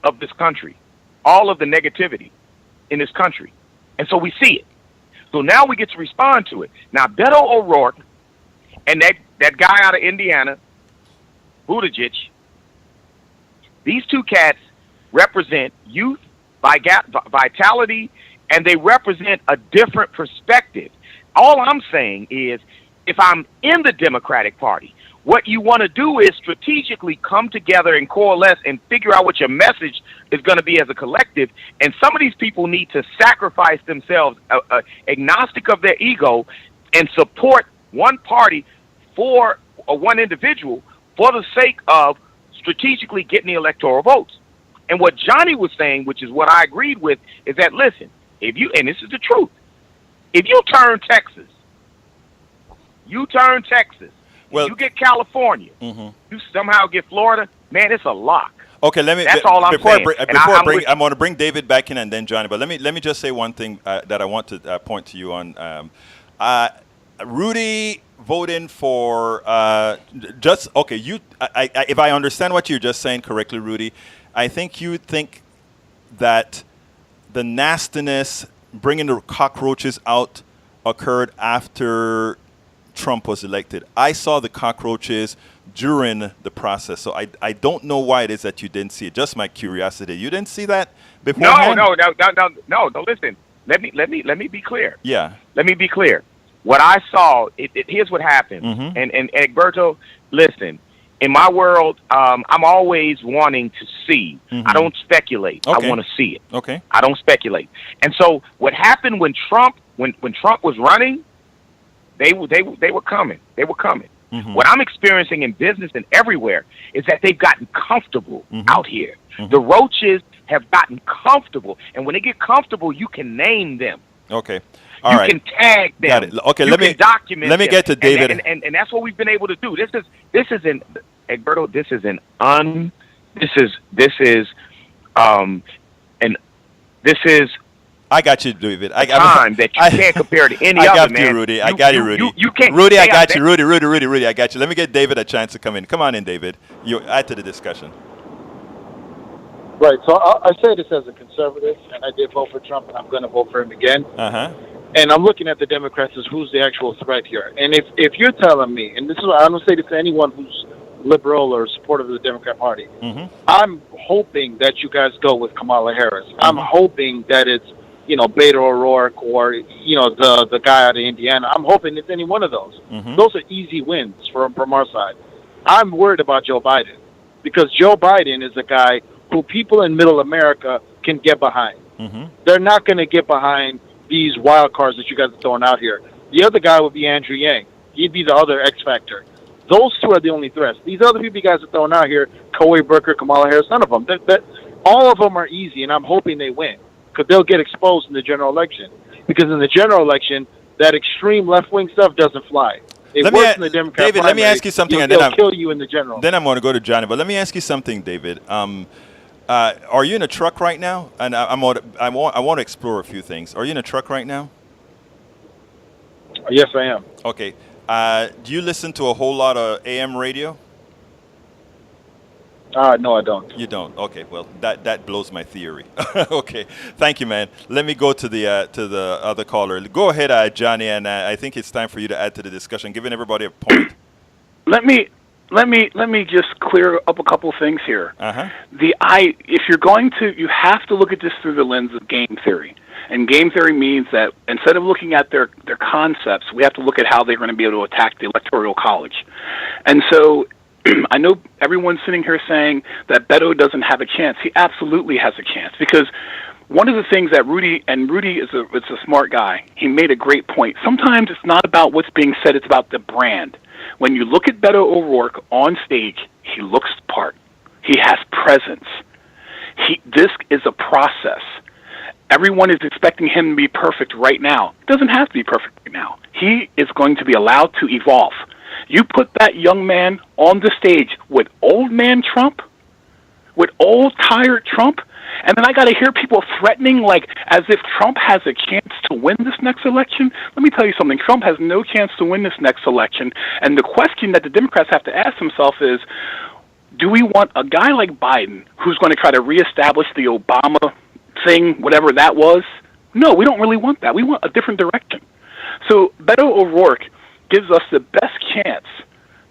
of this country, all of the negativity in this country. And so we see it. So now we get to respond to it. Now, Beto O'Rourke and that guy out of Indiana, Buttigieg, these two cats represent youth, vitality, and they represent a different perspective. All I'm saying is, if I'm in the Democratic Party, what you want to do is strategically come together and coalesce and figure out what your message is going to be as a collective. And some of these people need to sacrifice themselves, agnostic of their ego, and support one party for one individual for the sake of strategically getting the electoral votes. And what Johnny was saying, which is what I agreed with, is that, listen, and this is the truth, if you turn Texas, well, you get California, you somehow get Florida, man, it's a lock. Okay, let me. That's all I'm saying. I'm going to bring David back in and then Johnny. But let me just say one thing that I want to point to you on. Rudy voting for if I understand what you're just saying correctly, Rudy, I think you think that the nastiness, bringing the cockroaches out, occurred after Trump was elected. I saw the cockroaches during the process, so I don't know why it is that you didn't see it. Just my curiosity. You didn't see that before? No. Listen, let me be clear. Yeah. Let me be clear. What I saw, here's what happened. And Egberto, listen. In my world, I'm always wanting to see. I don't speculate. Okay. I want to see it. Okay. I don't speculate. And so what happened when Trump was running, they were coming. They were coming. What I'm experiencing in business and everywhere is that they've gotten comfortable out here. The roaches have gotten comfortable, and when they get comfortable, you can name them. Okay. You can tag them. Got it. Okay, let me document. Let me get to David, and that's what we've been able to do. This is Egberto. I got you, David. I got time that you can't compare to any other, man. I got you, Rudy. You can't. Rudy, I got you. Rudy, I got you. Let me get David a chance to come in. Come on in, David. You add to the discussion. Right. So I say this as a conservative, and I did vote for Trump, and I'm going to vote for him again. And I'm looking at the Democrats as who's the actual threat here. And if you're telling me, and this is I don't say this to anyone who's liberal or supportive of the Democrat Party, I'm hoping that you guys go with Kamala Harris. I'm hoping that it's Beto O'Rourke or the guy out of Indiana. I'm hoping it's any one of those. Those are easy wins from our side. I'm worried about Joe Biden because Joe Biden is a guy who people in middle America can get behind. They're not going to get behind these wild cards that you guys are throwing out here. The other guy would be Andrew Yang. He'd be the other X factor. Those two are the only threats. These other people you guys are throwing out here, Cory Booker, Kamala Harris, none of them. All of them are easy, and I'm hoping they win because they'll get exposed in the general election. Because in the general election, that extreme left-wing stuff doesn't fly. It works in the Democrat David, let me ask you something, and then I'll kill you in the general. Then I'm going to go to Johnny. But let me ask you something, David. Are you in a truck right now? And I want to explore a few things. Are you in a truck right now? Yes, I am. Okay. Do you listen to a whole lot of AM radio? No, I don't. You don't. Okay. Well, that blows my theory. Okay. Thank you, man. Let me go to the other caller. Go ahead, Johnny, and I think it's time for you to add to the discussion, giving everybody a point. Let me just clear up a couple things here. Uh-huh. If you're going to, you have to look at this through the lens of game theory. And game theory means that instead of looking at their concepts, we have to look at how they're going to be able to attack the Electoral College. And so I know everyone's sitting here saying that Beto doesn't have a chance. He absolutely has a chance, because one of the things that Rudy is a smart guy. He made a great point. Sometimes it's not about what's being said, it's about the brand. When you look at Beto O'Rourke on stage, he looks the part. He has presence. This is a process. Everyone is expecting him to be perfect right now. It doesn't have to be perfect right now. He is going to be allowed to evolve. You put that young man on the stage with old man Trump, with old tired Trump, and then I got to hear people threatening like as if Trump has a chance to win this next election. Let me tell you something. Trump has no chance to win this next election. And the question that the Democrats have to ask themselves is, do we want a guy like Biden who's going to try to reestablish the Obama thing, whatever that was? No, we don't really want that. We want a different direction. So Beto O'Rourke gives us the best chance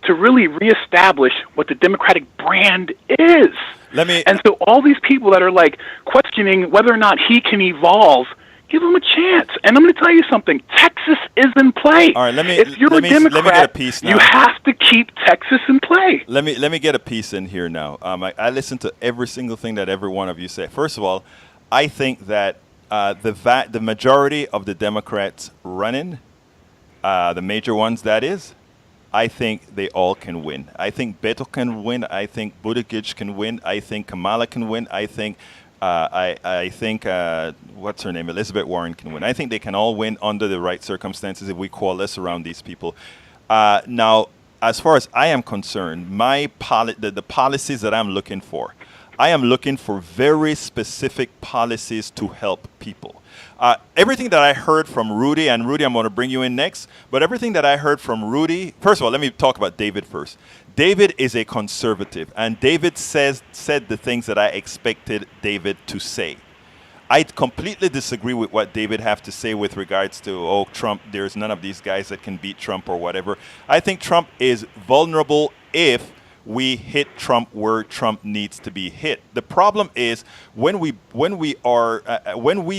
to really reestablish what the Democratic brand is. And so all these people that are like questioning whether or not he can evolve, give him a chance. And I'm going to tell you something. Texas is in play. All right, if you're a Democrat, let me get a piece now. You have to keep Texas in play. Let me get a piece in here now. I listen to every single thing that every one of you say. First of all, I think that the majority of the Democrats running, the major ones that is, I think they all can win. I think Beto can win. I think Buttigieg can win. I think Kamala can win. I think what's her name, Elizabeth Warren can win. I think they can all win under the right circumstances if we coalesce around these people. Now, as far as I am concerned, the policies that I'm looking for, I am looking for very specific policies to help people. Everything that I heard from Rudy, and Rudy, I'm going to bring you in next, but everything that I heard from Rudy, first of all, let me talk about David first. David is a conservative, and David said the things that I expected David to say. I completely disagree with what David have to say with regards to, Trump, there's none of these guys that can beat Trump or whatever. I think Trump is vulnerable if we hit Trump where Trump needs to be hit. The problem is when we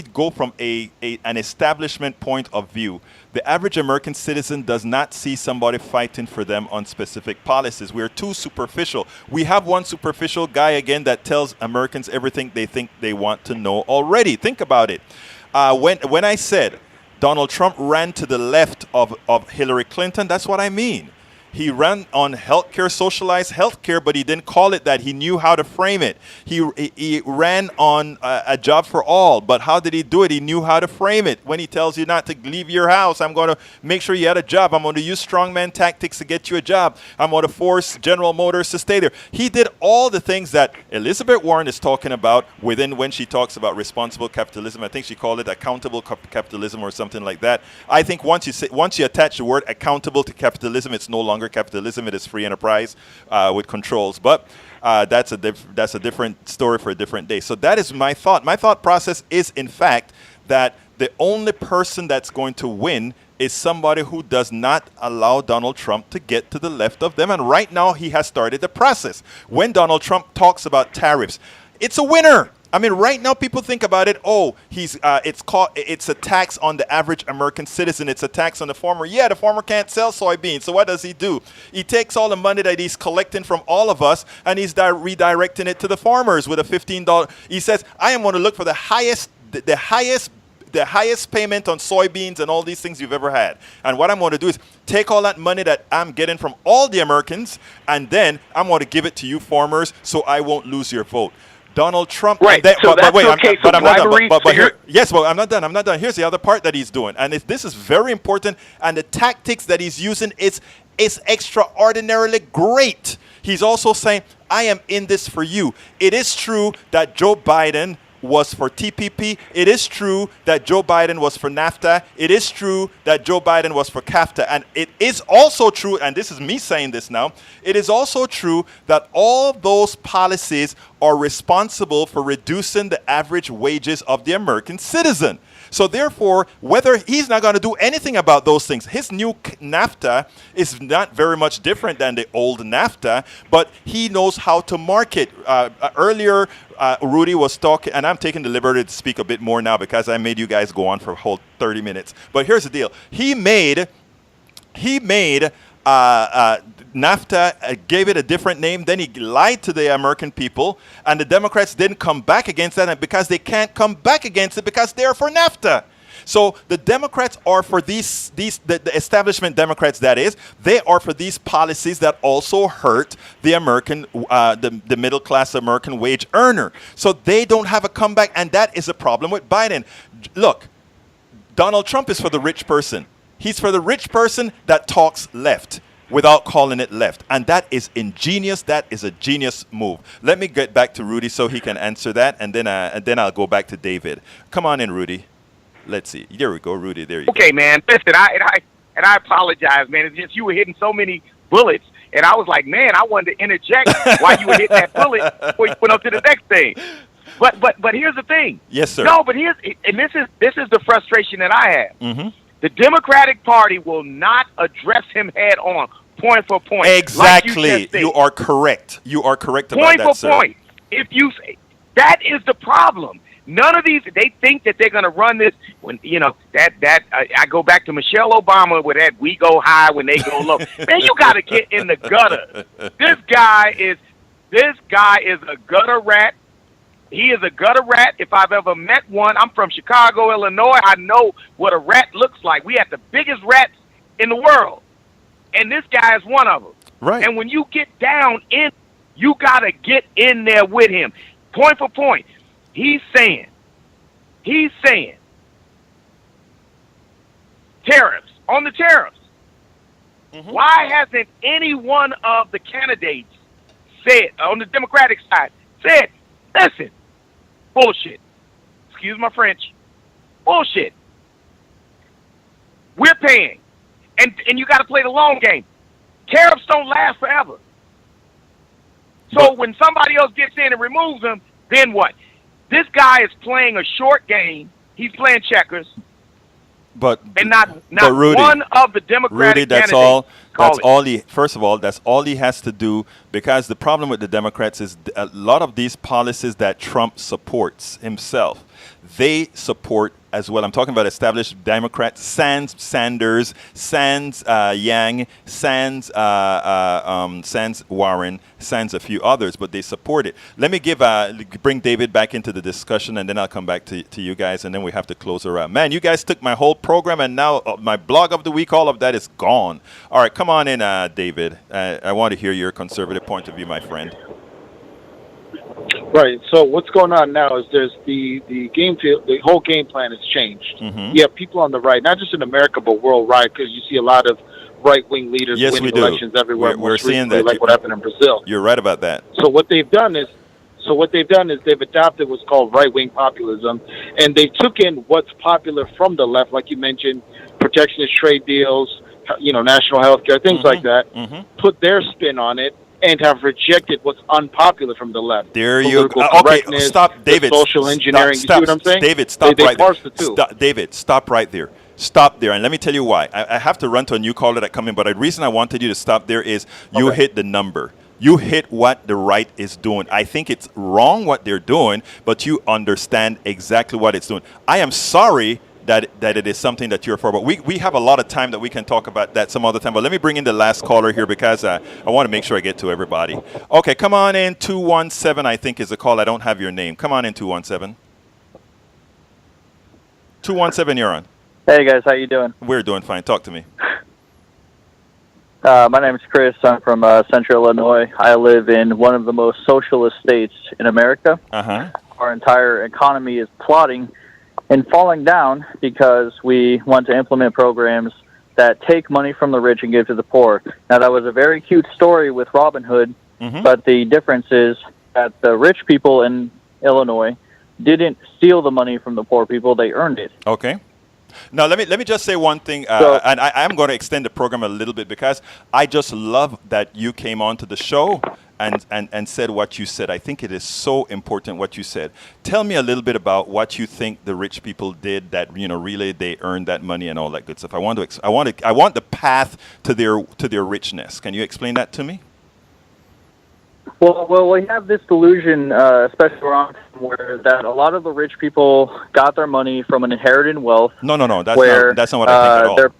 go from an establishment point of view, the average American citizen does not see somebody fighting for them on specific policies. We are too superficial. We have one superficial guy again that tells Americans everything they think they want to know already. Think about it. When I said Donald Trump ran to the left of Hillary Clinton, that's what I mean. He ran on healthcare, socialized healthcare, but he didn't call it that. He knew how to frame it. He ran on a job for all, but how did he do it? He knew how to frame it. When he tells you not to leave your house, I'm going to make sure you had a job. I'm going to use strongman tactics to get you a job. I'm going to force General Motors to stay there. He did all the things that Elizabeth Warren is talking about when she talks about responsible capitalism. I think she called it accountable capitalism or something like that. I think once you attach the word accountable to capitalism, it's no longer capitalism. It is free enterprise with controls, but that's a different story for a different day. So that is my thought. My thought process is, in fact, that the only person that's going to win is somebody who does not allow Donald Trump to get to the left of them. And right now, he has started the process. When Donald Trump talks about tariffs, it's a winner. I mean, right now people think about it. It's a tax on the average American citizen. It's a tax on the farmer. Yeah, the farmer can't sell soybeans. So what does he do? He takes all the money that he's collecting from all of us and he's redirecting it to the farmers with a $15. He says, I am going to look for the highest payment on soybeans and all these things you've ever had. And what I'm going to do is take all that money that I'm getting from all the Americans, and then I'm going to give it to you farmers so I won't lose your vote. Donald Trump. Right. I'm not done. I'm not done. Here's the other part that he's doing, and this is very important. And the tactics that he's using is extraordinarily great. He's also saying, I am in this for you. It is true that Joe Biden was for TPP. It is true that Joe Biden was for NAFTA. It is true that Joe Biden was for CAFTA. And it is also true, and this is me saying this now, it is also true that all those policies are responsible for reducing the average wages of the American citizen. So therefore, whether he's not going to do anything about those things, his new NAFTA is not very much different than the old NAFTA, but he knows how to market. Earlier, Rudy was talking, and I'm taking the liberty to speak a bit more now because I made you guys go on for a whole 30 minutes. But here's the deal. He made NAFTA, gave it a different name, then he lied to the American people, and the Democrats didn't come back against that, and because they can't come back against it because they're for NAFTA. So the Democrats are for the establishment Democrats, that is, they are for these policies that also hurt the American, the middle class American wage earner. So they don't have a comeback, and that is a problem with Biden. Look, Donald Trump is for the rich person. He's for the rich person that talks left without calling it left. And that is ingenious. That is a genius move. Let me get back to Rudy so he can answer that, and then I'll go back to David. Come on in, Rudy. Let's see. There we go, Rudy. There you go. Okay, man. Listen, I apologize, man. It's just you were hitting so many bullets, and I was like, man, I wanted to interject while you were hitting that bullet before you went on to the next thing. But here's the thing. Yes, sir. No, but this is the frustration that I have. Mm-hmm. The Democratic Party will not address him head on, point for point. Exactly. Like you are correct. You are correct about that, sir. Point for point. If you say that is the problem. None of these, they think that they're going to run this when, you know, I go back to Michelle Obama with that we go high when they go low. Man, you got to get in the gutter. This guy is a gutter rat. He is a gutter rat if I've ever met one. I'm from Chicago, Illinois. I know what a rat looks like. We have the biggest rats in the world, and this guy is one of them. Right. And when you get down in, you got to get in there with him. Point for point. He's saying tariffs, on the tariffs. Mm-hmm. Why hasn't any one of the candidates said, on the Democratic side, said, listen, bullshit. Excuse my French. Bullshit. We're paying. And you got to play the long game. Tariffs don't last forever. So when somebody else gets in and removes them, then what? This guy is playing a short game. He's playing checkers. And not Rudy, one of the Democratic candidates. First of all, that's all he has to do, because the problem with the Democrats is a lot of these policies that Trump supports himself, they support as well. I'm talking about established Democrats, sans Sanders, sans Yang, sans Warren, sans a few others, but they support it. Let me bring David back into the discussion, and then I'll come back to you guys, and then we have to close her out. Man, you guys took my whole program, and now my blog of the week, all of that is gone. All right, come on in, David. I want to hear your conservative point of view, my friend. Right. So what's going on now is there's the game field, the whole game plan has changed. Mm-hmm. You have people on the right, not just in America but worldwide, because you see a lot of right-wing leaders winning elections everywhere. We're seeing that, like what happened in Brazil. You're right about that. So what they've done is they've adopted what's called right-wing populism, and they took in what's popular from the left, like you mentioned, protectionist trade deals, national health care, things like that, put their spin on it, and have rejected what's unpopular from the left. There you go. Okay, stop, David. Social engineering. Stop, you see what I'm saying? David, stop they right parse there. The two. David, stop right there. Stop there, and let me tell you why. I have to run to a new caller that come in, but the reason I wanted you to stop there is you hit the number. You hit what the right is doing. I think it's wrong what they're doing, but you understand exactly what it's doing. I am sorry that it is something that you're for, but we have a lot of time that we can talk about that some other time. But let me bring in the last caller here, because I want to make sure I get to everybody. Okay, come on in. 217, I think, is the call. I don't have your name. Come on in, 217. 217, you're on. Hey guys, how you doing? We're doing fine. Talk to me. My name is Chris. I'm from Central Illinois. I live in one of the most socialist states in America. Our entire economy is plotting and falling down because we want to implement programs that take money from the rich and give to the poor. Now, that was a very cute story with Robin Hood But the difference is that the rich people in Illinois didn't steal the money from the poor people; they earned it. Okay. Now let me just say one thing, and I am going to extend the program a little bit because I just love that you came onto the show and said what you said. I think it is so important what you said. Tell me a little bit about what you think the rich people did that really they earned that money and all that good stuff. I want the path to their richness. Can you explain that to me? Well, we have this delusion, especially around where that a lot of the rich people got their money from an inherited wealth. No, that's not what I think at all.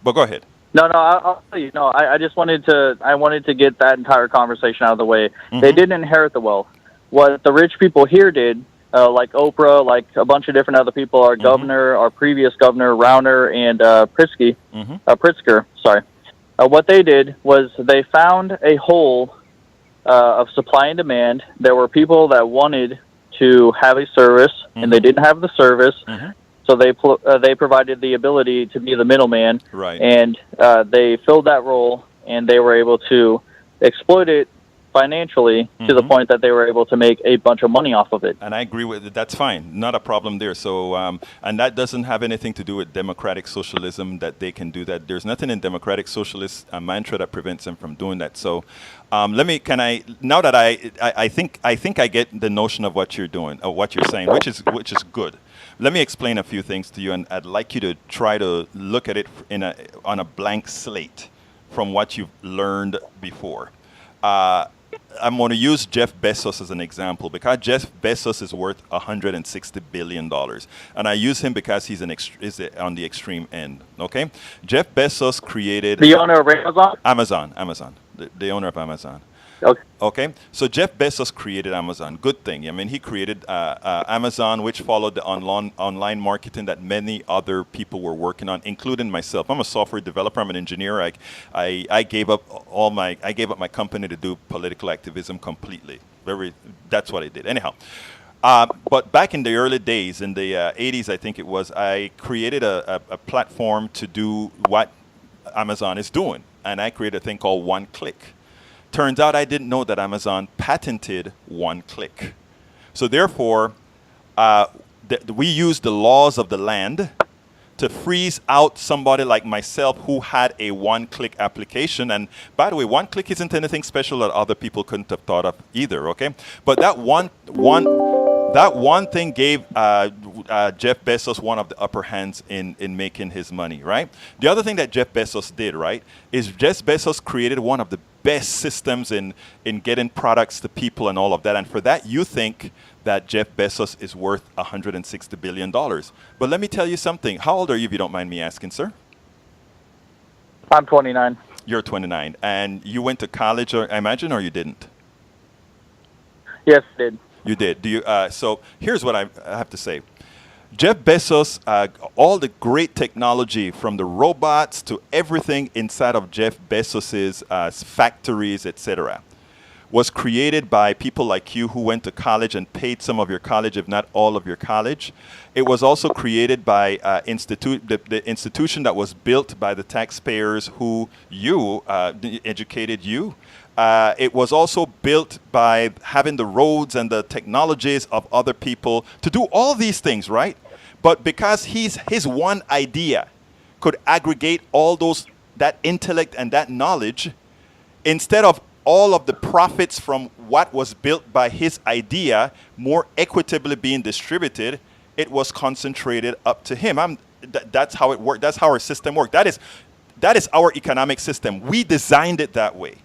But go ahead. No, I'll tell you. No, I just wanted to get that entire conversation out of the way. They didn't inherit the wealth. What the rich people here did, like Oprah, like a bunch of different other people, our governor, our previous governor, Rauner, and Pritzker. Sorry. What they did was they found a hole of supply and demand. There were people that wanted to have a service, and they didn't have the service, so they provided the ability to be the middleman, right? And they filled that role, and they were able to exploit it financially to the point that they were able to make a bunch of money off of it. And I agree with it. That's fine. Not a problem there. So, and that doesn't have anything to do with democratic socialism, that they can do that. There's nothing in democratic socialist mantra that prevents them from doing that. So, now that I think I get the notion of what you're doing, of what you're saying, which is good. Let me explain a few things to you, and I'd like you to try to look at it on a blank slate from what you've learned before. I'm going to use Jeff Bezos as an example because Jeff Bezos is worth $160 billion. And I use him because he's on the extreme end. Okay? Jeff Bezos created... The owner of Amazon? Amazon. The owner of Amazon. Okay. So Jeff Bezos created Amazon. Good thing. I mean, he created Amazon, which followed the online marketing that many other people were working on, including myself. I'm a software developer. I'm an engineer. I gave up my company to do political activism completely. That's what I did. Anyhow. But back in the early days, in the 80s, I think it was, I created a platform to do what Amazon is doing. And I created a thing called One Click. Turns out I didn't know that Amazon patented One Click. So therefore, we used the laws of the land to freeze out somebody like myself who had a one-click application. And by the way, One Click isn't anything special that other people couldn't have thought of either, okay? But that one thing gave Jeff Bezos one of the upper hands in making his money, right? The other thing that Jeff Bezos did, right, is Jeff Bezos created one of the best systems in getting products to people and all of that. And for that, you think that Jeff Bezos is worth $160 billion. But let me tell you something. How old are you, if you don't mind me asking, sir? I'm 29. You're 29. And you went to college, I imagine, or you didn't? Yes, I did. You did. Do you? So here's what I have to say. Jeff Bezos, all the great technology from the robots to everything inside of Jeff Bezos's factories, etc., was created by people like you who went to college and paid some of your college, if not all of your college. It was also created by the institution that was built by the taxpayers who educated you. It was also built by having the roads and the technologies of other people to do all these things, right? But because his one idea could aggregate all that intellect and that knowledge, instead of all of the profits from what was built by his idea more equitably being distributed, it was concentrated up to him. That's how it worked. That's how our system worked. That is our economic system. We designed it that way.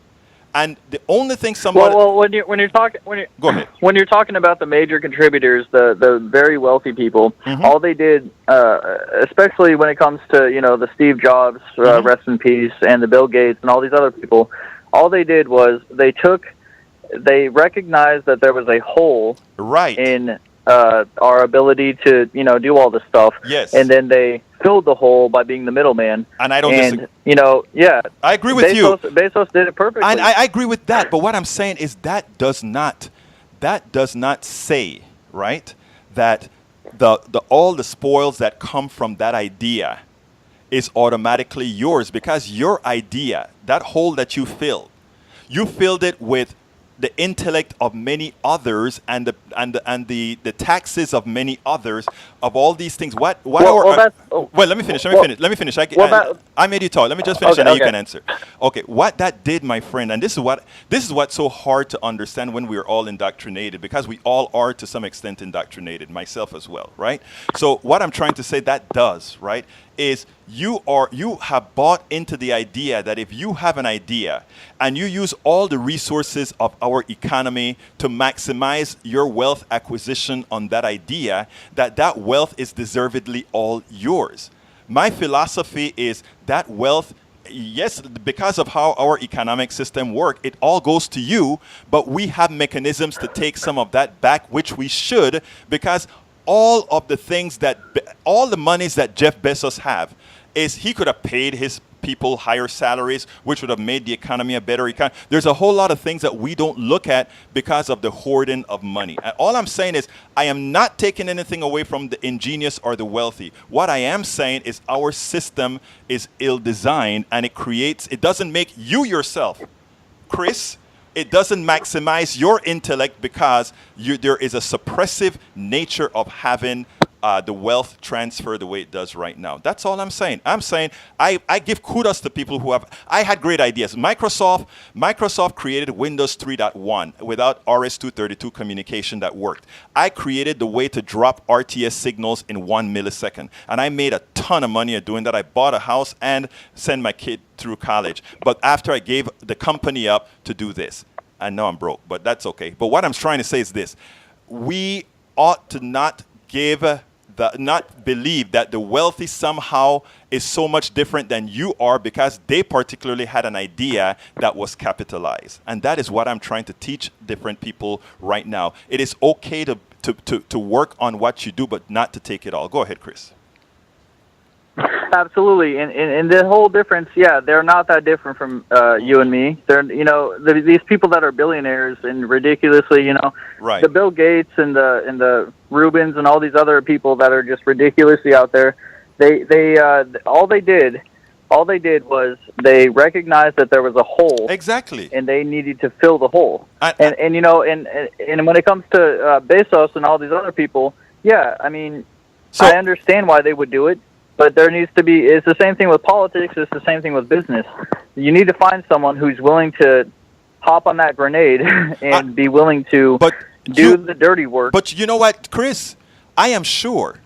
And the only thing somebody... Well, when you're talking... Go ahead. When you're talking about the major contributors, the very wealthy people, all they did, especially when it comes to, the Steve Jobs, rest in peace, and the Bill Gates and all these other people, all they did was they recognized that there was a hole in our ability to, do all this stuff. Yes. And then they filled the hole by being the middleman. And I don't disagree. I agree with you. Bezos did it perfectly. And I agree with that. But what I'm saying is that does not say, right, that all the spoils that come from that idea is automatically yours, because your idea, that hole that you filled, You filled it with the intellect of many others and the taxes of many others of all these things. Well, let me finish. Let me finish. I made you talk. Let me just finish, and then you can answer. Okay, what that did, my friend, and this is what's so hard to understand when we are all indoctrinated, because we all are to some extent indoctrinated, myself as well, right? So what I'm trying to say that does, right, is you have bought into the idea that if you have an idea and you use all the resources of our economy to maximize your wealth acquisition on that idea, that wealth is deservedly all yours. My philosophy is that wealth, yes, because of how our economic system works, it all goes to you, but we have mechanisms to take some of that back, which we should, because all of the things all the monies that Jeff Bezos have is he could have paid his people higher salaries, which would have made the economy a better economy. There's a whole lot of things that we don't look at because of the hoarding of money. And all I'm saying is I am not taking anything away from the ingenious or the wealthy. What I am saying is our system is ill-designed, and it doesn't make you yourself, Chris. It doesn't maximize your intellect because there is a suppressive nature of having the wealth transfer the way it does right now. That's all I'm saying. I'm saying I give kudos to people who have. I had great ideas. Microsoft created Windows 3.1 without RS-232 communication that worked. I created the way to drop RTS signals in 1 millisecond, and I made a ton of money at doing that. I bought a house and sent my kid through college. But after I gave the company up to do this, I know I'm broke, but that's okay. But what I'm trying to say is this: we ought to not believe that the wealthy somehow is so much different than you are because they particularly had an idea that was capitalized. And that is what I'm trying to teach different people right now. It is okay to work on what you do, but not to take it all. Go ahead, Chris. Absolutely, and the whole difference, yeah, they're not that different from you and me. They're, these people that are billionaires and ridiculously, right. The Bill Gates and the Rubens and all these other people that are just ridiculously out there. All they did was they recognized that there was a hole. Exactly. And they needed to fill the hole. And when it comes to Bezos and all these other people, yeah, I mean, I understand why they would do it. But there needs to be, it's the same thing with politics, it's the same thing with business. You need to find someone who's willing to hop on that grenade and be willing to do the dirty work. But you know what, Chris? I am sure.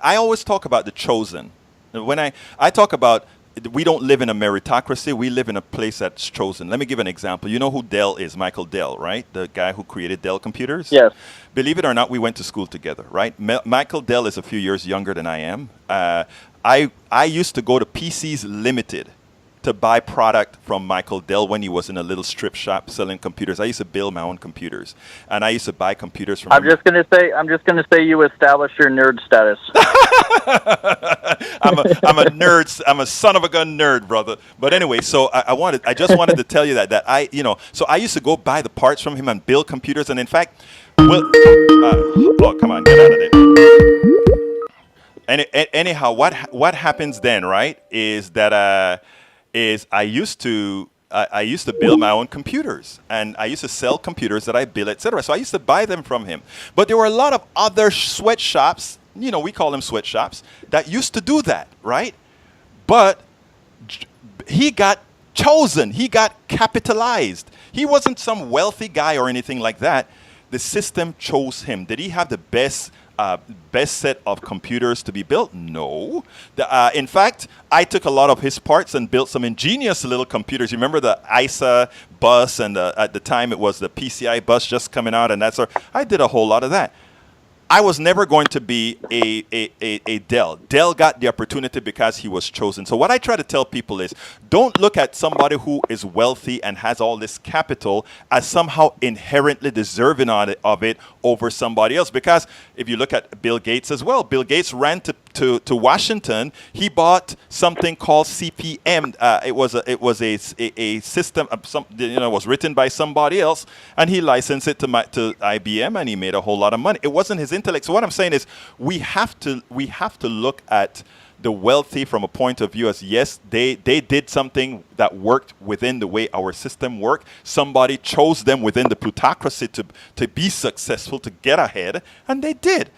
I always talk about the chosen. When I talk about, we don't live in a meritocracy, we live in a place that's chosen. Let me give an example. You know who Dell is, Michael Dell, right? The guy who created Dell Computers? Yes. Believe it or not, we went to school together, right? Michael Dell is a few years younger than I am. I used to go to PCs Limited to buy product from Michael Dell when he was in a little strip shop selling computers. I used to build my own computers, and I used to buy computers from him. I'm just gonna say you established your nerd status. I'm a nerd. I'm a son of a gun nerd, brother. But anyway, so I just wanted to tell you that so I used to go buy the parts from him and build computers, and in fact, come on, get out of there. Anyhow, what happens then, right, is that I used to build my own computers, and I used to sell computers that I built, etc. So I used to buy them from him. But there were a lot of other sweatshops, we call them sweatshops, that used to do that, right? But he got chosen. He got capitalized. He wasn't some wealthy guy or anything like that. The system chose him. Did he have the best set of computers to be built? No. In fact, I took a lot of his parts and built some ingenious little computers. You remember the ISA bus, and at the time it was the PCI bus just coming out, and that sort. I did a whole lot of that. I was never going to be a Dell. Dell got the opportunity because he was chosen. So what I try to tell people is, don't look at somebody who is wealthy and has all this capital as somehow inherently deserving of it over somebody else. Because if you look at Bill Gates as well, Bill Gates ran to Washington. He bought something called CPM. It was a system. Was written by somebody else, and he licensed it to IBM, and he made a whole lot of money. It wasn't his intellect. So what I'm saying is, we have to look at the wealthy from a point of view as, yes, they did something that worked within the way our system worked. Somebody chose them within the plutocracy to be successful, to get ahead, and they did.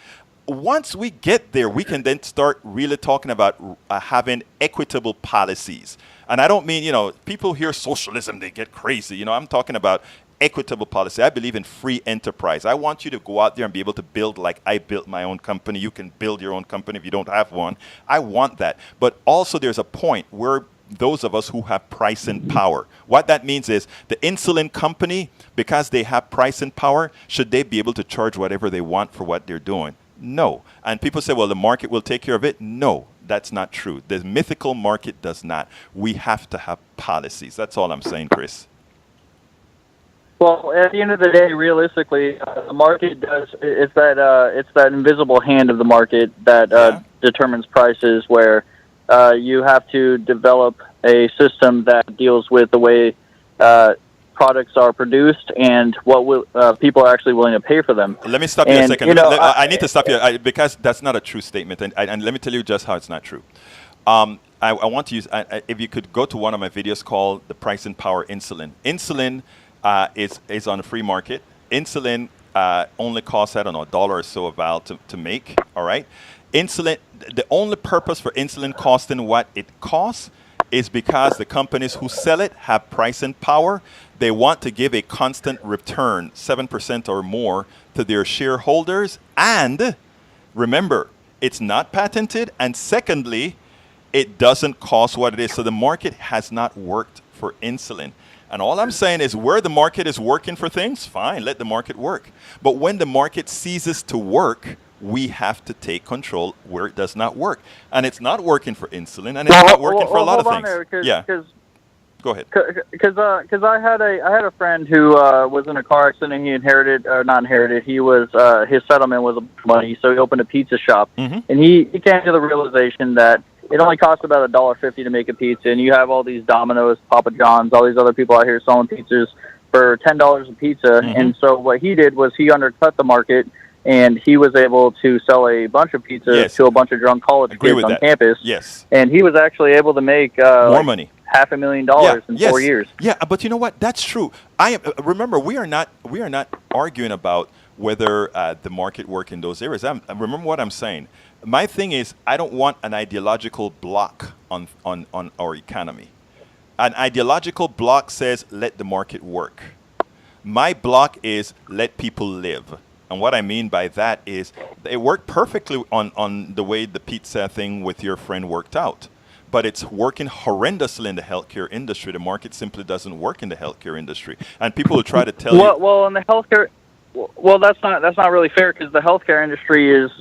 Once we get there, we can then start really talking about having equitable policies. And I don't mean, people hear socialism, they get crazy. I'm talking about equitable policy. I believe in free enterprise. I want you to go out there and be able to build like I built my own company. You can build your own company if you don't have one. I want that. But also there's a point where those of us who have pricing power, what that means is the insulin company, because they have pricing power, should they be able to charge whatever they want for what they're doing? No. And people say, well, the market will take care of it. No, that's not true. The mythical market does not. We have to have policies. That's all I'm saying, Chris. Well, at the end of the day, realistically, the market does. It's that invisible hand of the market that determines prices. Where you have to develop a system that deals with the way products are produced and what people are actually willing to pay for them. Let me stop you a second. I need to stop you because that's not a true statement, and let me tell you just how it's not true. I want to use if you could go to one of my videos called "The Price and Power Insulin." Insulin is on the free market. Insulin only costs, I don't know, $1 or so a vial to make, all right? Insulin, the only purpose for insulin costing what it costs is because the companies who sell it have pricing power. They want to give a constant return, 7% or more, to their shareholders. And remember, it's not patented. And secondly, it doesn't cost what it is. So the market has not worked for insulin. And all I'm saying is where the market is working for things, fine, let the market work. But when the market ceases to work, we have to take control where it does not work. And it's not working for insulin, and it's not working for a lot of things. Go ahead. Because I had a friend who was in a car accident. And he inherited, or not inherited. He was his settlement was money, so he opened a pizza shop, and he came to the realization that it only costs about $1.50 to make a pizza, and you have all these Domino's, Papa John's, all these other people out here selling pizzas for $10 a pizza. And so what he did was he undercut the market, and he was able to sell a bunch of pizzas to a bunch of drunk college kids on campus. Yes. And he was actually able to make more money. $500,000 in 4 years. Yeah, but you know what? That's true. Remember, we are not arguing about whether the market work in those areas. Remember what I'm saying. My thing is, I don't want an ideological block on our economy. An ideological block says, let the market work. My block is, let people live. And what I mean by that is, it worked perfectly on the way the pizza thing with your friend worked out. But it's working horrendously in the healthcare industry. The market simply doesn't work in the healthcare industry. And people will try to tell you... Well, in the healthcare... Well, that's not really fair because the healthcare industry is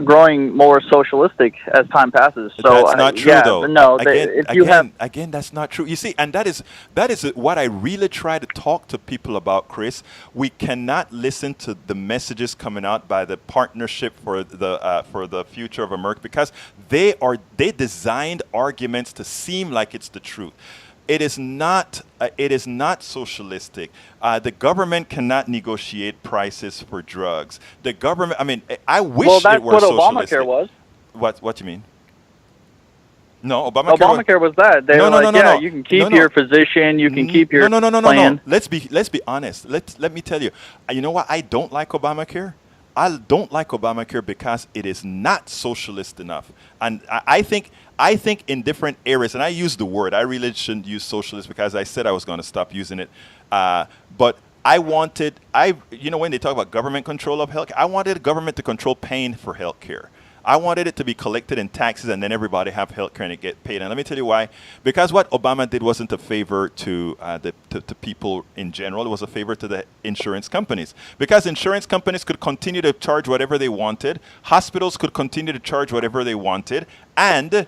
growing more socialistic as time passes. So that's not true, though. No, again, that's not true. You see, and that is what I really try to talk to people about, Chris. We cannot listen to the messages coming out by the Partnership for the Future of America because they designed arguments to seem like it's the truth. It is not socialistic. The government cannot negotiate prices for drugs. The government, I wish it were socialistic. Well, that's what Obamacare was. What do you mean? No, Obamacare was that. They were like, you can keep your physician, you can keep your plan. Let's be honest. Let me tell you. You know what? I don't like Obamacare. I don't like Obamacare because it is not socialist enough. And I think in different areas, and I use the word, I really shouldn't use socialist because I said I was going to stop using it. But when they talk about government control of health, I wanted the government to control paying for health care. I wanted it to be collected in taxes and then everybody have health care and it get paid. And let me tell you why. Because what Obama did wasn't a favor to people in general. It was a favor to the insurance companies. Because insurance companies could continue to charge whatever they wanted. Hospitals could continue to charge whatever they wanted. And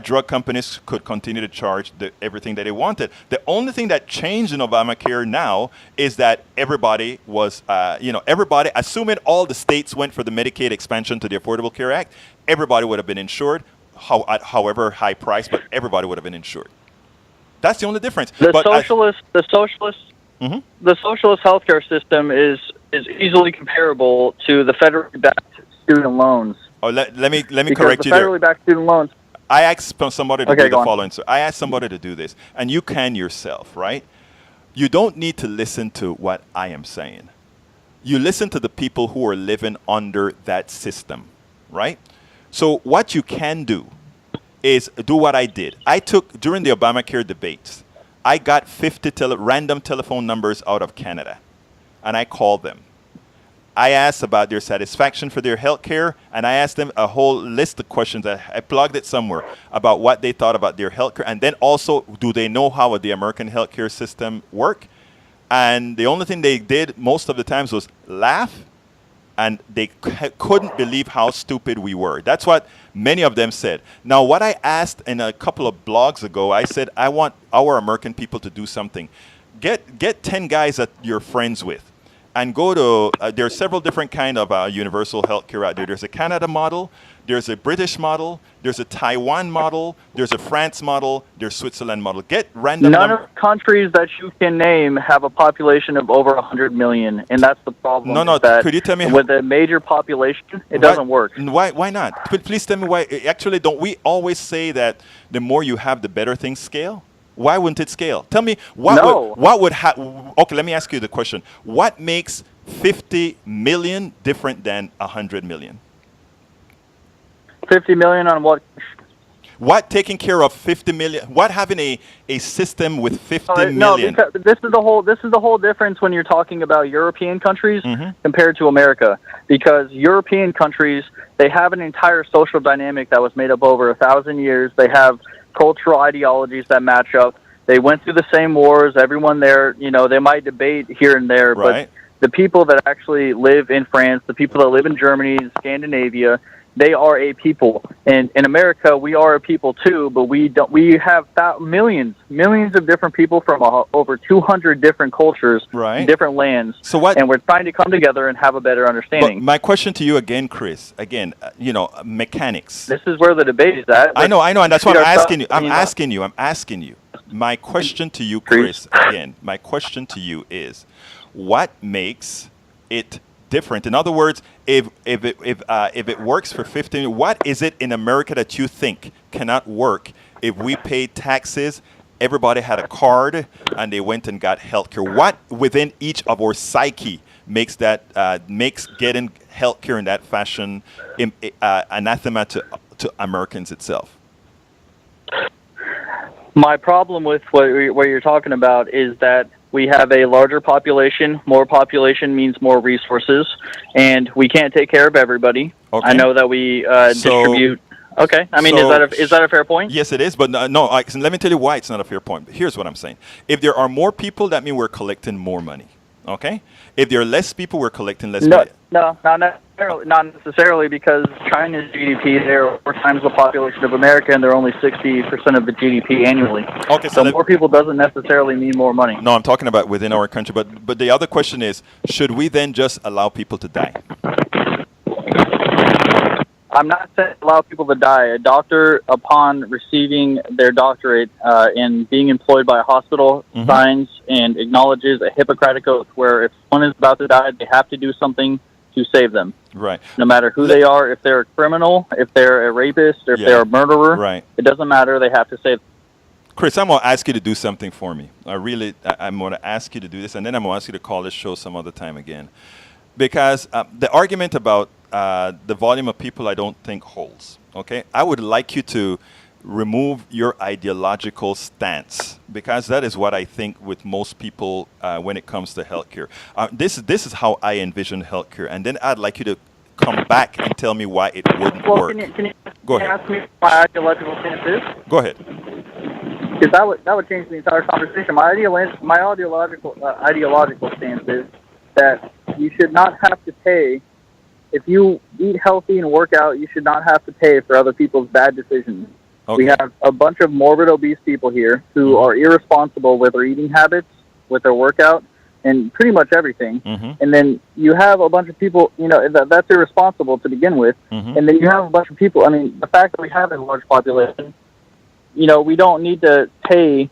drug companies could continue to charge everything that they wanted. The only thing that changed in Obamacare now is that everybody was, everybody, assuming all the states went for the Medicaid expansion to the Affordable Care Act, everybody would have been insured, at however high price, but everybody would have been insured. That's the only difference. The socialist healthcare system is easily comparable to the federally backed student loans. Oh, let me correct you there. The federally backed student loans. I asked somebody to Okay, do the go on. following. So I asked somebody to do this, and you can yourself, right? You don't need to listen to what I am saying. You listen to the people who are living under that system, right? So what you can do is do what I did. I took, during the Obamacare debates, I got 50 random telephone numbers out of Canada, and I called them. I asked about their satisfaction for their health care, and I asked them a whole list of questions. I plugged it somewhere about what they thought about their health care, and then also, do they know how the American healthcare system work? And the only thing they did most of the times was laugh, and they couldn't believe how stupid we were. That's what many of them said. Now, what I asked in a couple of blogs ago, I said, I want our American people to do something. Get 10 guys that you're friends with, and go to, there are several different kind of universal health care out there. There's a Canada model, there's a British model, there's a Taiwan model, there's a France model, there's Switzerland model. Get random None of the countries that you can name have a population of over 100 million, and that's the problem. No, that could you tell me with a major population, it doesn't work. Why not? Please tell me why. Actually, don't we always say that the more you have, the better things scale? Why wouldn't it scale? Tell me what would happen. Okay, let me ask you the question. What makes 50 million different than 100 million? 50 million on what? What taking care of 50 million? What having a system with 50 million? No, because this is the whole difference when you're talking about European countries compared to America. Because European countries, they have an entire social dynamic that was made up over 1,000 years. They have cultural ideologies that match up. They went through the same wars. Everyone there, they might debate here and there, right. But the people that actually live in France, the people that live in Germany, Scandinavia, they are a people. And in America, we are a people too, but we have millions of different people from over 200 different cultures, right. different lands. So what? And we're trying to come together and have a better understanding. But my question to you again, Chris, mechanics. This is where the debate is at. I know, and that's what I'm asking you. I'm asking you. My question to you, Chris, again, my question to you is, what makes it different? In other words, if it works for 50, what is it in America that you think cannot work if we paid taxes, everybody had a card, and they went and got healthcare? What within each of our psyche makes that makes getting healthcare in that fashion anathema to Americans itself? My problem with what you're talking about is that we have a larger population. More population means more resources, and we can't take care of everybody. Okay. I know that we distribute. Okay, I mean, is that a fair point? Yes, it is, but no. Let me tell you why it's not a fair point. Here's what I'm saying: if there are more people, that means we're collecting more money. Okay. If there are less people, we're collecting less money. No, not necessarily, because China's GDP, they're 4 times the population of America, and they're only 60% of the GDP annually. Okay, so more people doesn't necessarily mean more money. No, I'm talking about within our country. But the other question is, should we then just allow people to die? I'm not saying allow people to die. A doctor, upon receiving their doctorate and being employed by a hospital, signs and acknowledges a Hippocratic oath where if someone is about to die, they have to do something to save them. Right. No matter who they are, if they're a criminal, if they're a rapist, or if they're a murderer, right. It doesn't matter. They have to save them. Chris, I'm going to ask you to do something for me. I'm going to ask you to do this, and then I'm going to ask you to call this show some other time again. Because the argument about the volume of people I don't think holds. Okay? I would like you to remove your ideological stance, because that is what I think with most people when it comes to healthcare. This is how I envision healthcare, and then I'd like you to come back and tell me why it wouldn't work. Can you Go ahead. ask me what my ideological stance is? Go ahead. Because that would change the entire conversation. My ideological stance is that you should not have to pay. If you eat healthy and work out, you should not have to pay for other people's bad decisions. Okay. We have a bunch of morbid obese people here who are irresponsible with their eating habits, with their workout, and pretty much everything. And then you have a bunch of people, that's irresponsible to begin with. And then you have a bunch of people, the fact that we have a large population, we don't need to pay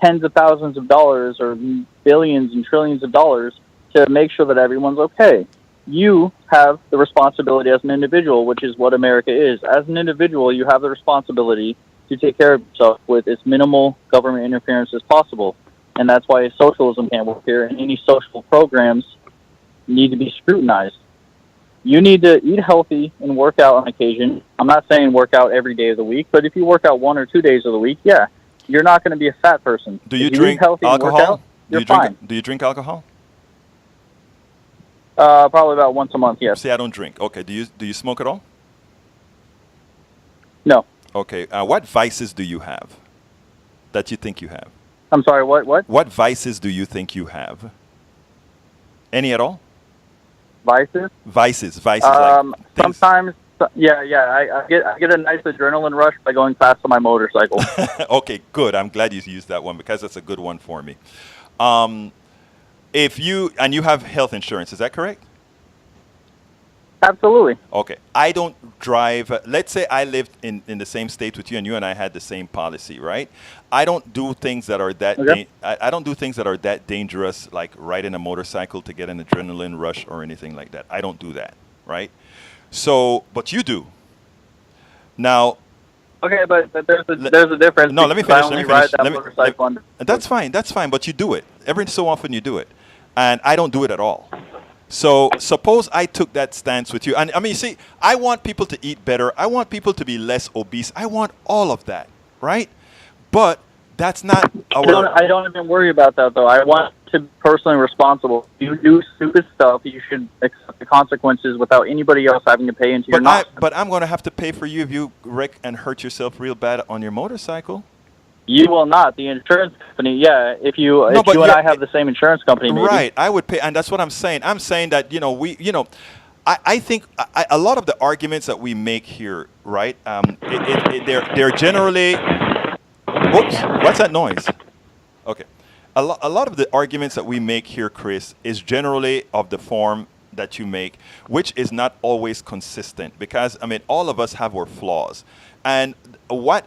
tens of thousands of dollars or billions and trillions of dollars to make sure that everyone's okay. you have the responsibility as an individual, which is what America is. As an individual, you have the responsibility to take care of yourself with as minimal government interference as possible. And that's why socialism can't work here, and any social programs need to be scrutinized. You need to eat healthy and work out on occasion. I'm not saying work out every day of the week, but if you work out 1 or 2 days of the week, yeah, you're not going to be a fat person. Do you if drink eat healthy alcohol? And work out, you're fine. Do you drink alcohol? Probably about once a month, yes. See, I don't drink. Okay, do you smoke at all? No. Okay, what vices do you have that you think you have? I'm sorry, what? What vices do you think you have? Any at all? Vices? Vices, like things. Sometimes, I get a nice adrenaline rush by going fast on my motorcycle. Okay, good. I'm glad you used that one because that's a good one for me. If you have health insurance, is that correct? Absolutely. Okay. I don't drive. Let's say I lived in the same state with you, and you and I had the same policy, right? I don't do things that are that. Okay. I don't do things that are that dangerous, like riding a motorcycle to get an adrenaline rush or anything like that. I don't do that, right? So, but you do. Now. Okay, but there's a difference. No, let me finish. That's fine. That's fine. But you do it every so often. You do it, and I don't do it at all. So suppose I took that stance with you. And I mean, you see, I want people to eat better. I want people to be less obese. I want all of that, right? But that's not our... I don't even worry about that, though. I want to be personally responsible. If you do stupid stuff, you should accept the consequences without anybody else having to pay into your nonsense. But I'm going to have to pay for you if you wreck and hurt yourself real bad on your motorcycle. You will not. The insurance company, yeah. If you and I have the same insurance company, maybe. Right. I would pay, and that's what I'm saying. I'm saying that I think a lot of the arguments that we make here, right? They're generally. Whoops! What's that noise? Okay. A lot of the arguments that we make here, Chris, is generally of the form that you make, which is not always consistent, because I mean, all of us have our flaws. And what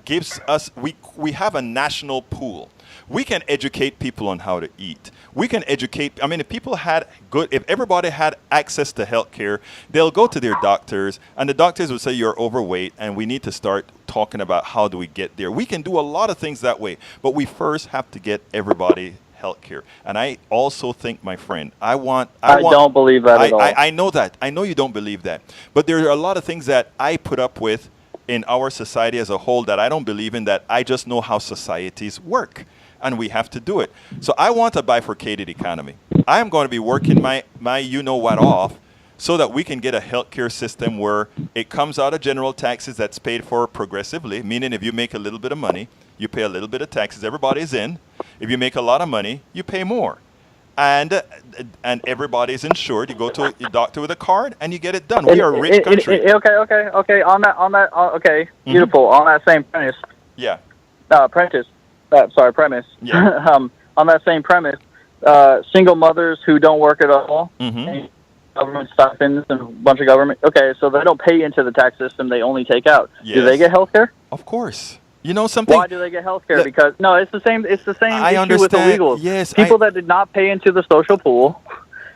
gives us, we have a national pool. We can educate people on how to eat. We can educate, I mean, if everybody had access to health care, they'll go to their doctors, and the doctors will say you're overweight, and we need to start talking about how do we get there. We can do a lot of things that way, but we first have to get everybody health care. And I also think, my friend, I don't believe that at all. I know that. I know you don't believe that. But there are a lot of things that I put up with in our society as a whole that I don't believe in, that I just know how societies work. And we have to do it. So I want a bifurcated economy. I am going to be working my you-know-what off so that we can get a healthcare system where it comes out of general taxes that's paid for progressively, meaning if you make a little bit of money, you pay a little bit of taxes. Everybody's in. If you make a lot of money, you pay more. And everybody's insured. You go to a doctor with a card, and you get it done. We are a rich country. Okay. On that, beautiful. On that same premise. Yeah. Premise. Yeah. On that same premise, single mothers who don't work at all, government stipends and a bunch of government. Okay, so they don't pay into the tax system; they only take out. Yes. Do they get health care? Of course. You know something? Why do they get health care? Because no, it's the same. It's the same issue understand. with illegals. Yes, people that did not pay into the social pool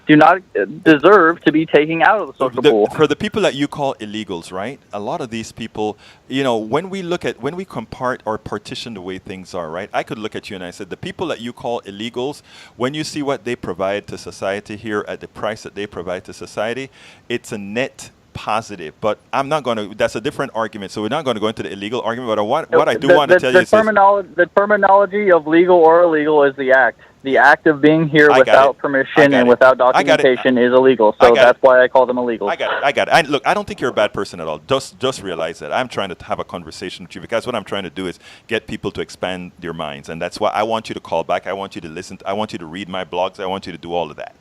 do not deserve to be taken out of the social pool. For the people that you call illegals, right? A lot of these people, when we compare or partition the way things are, right? I could look at you and I said, the people that you call illegals, when you see what they provide to society here at the price that they provide to society, it's a net positive. But I'm not going to, that's a different argument. So we're not going to go into the illegal argument. But what I do want to tell you is the terminology of legal or illegal is the act. The act of being here without permission and without documentation is illegal. So that's why I call them illegal. I got it. Look, I don't think you're a bad person at all. Just realize that. I'm trying to have a conversation with you because what I'm trying to do is get people to expand their minds. And that's why I want you to call back. I want you to listen. I want you to read my blogs. I want you to do all of that.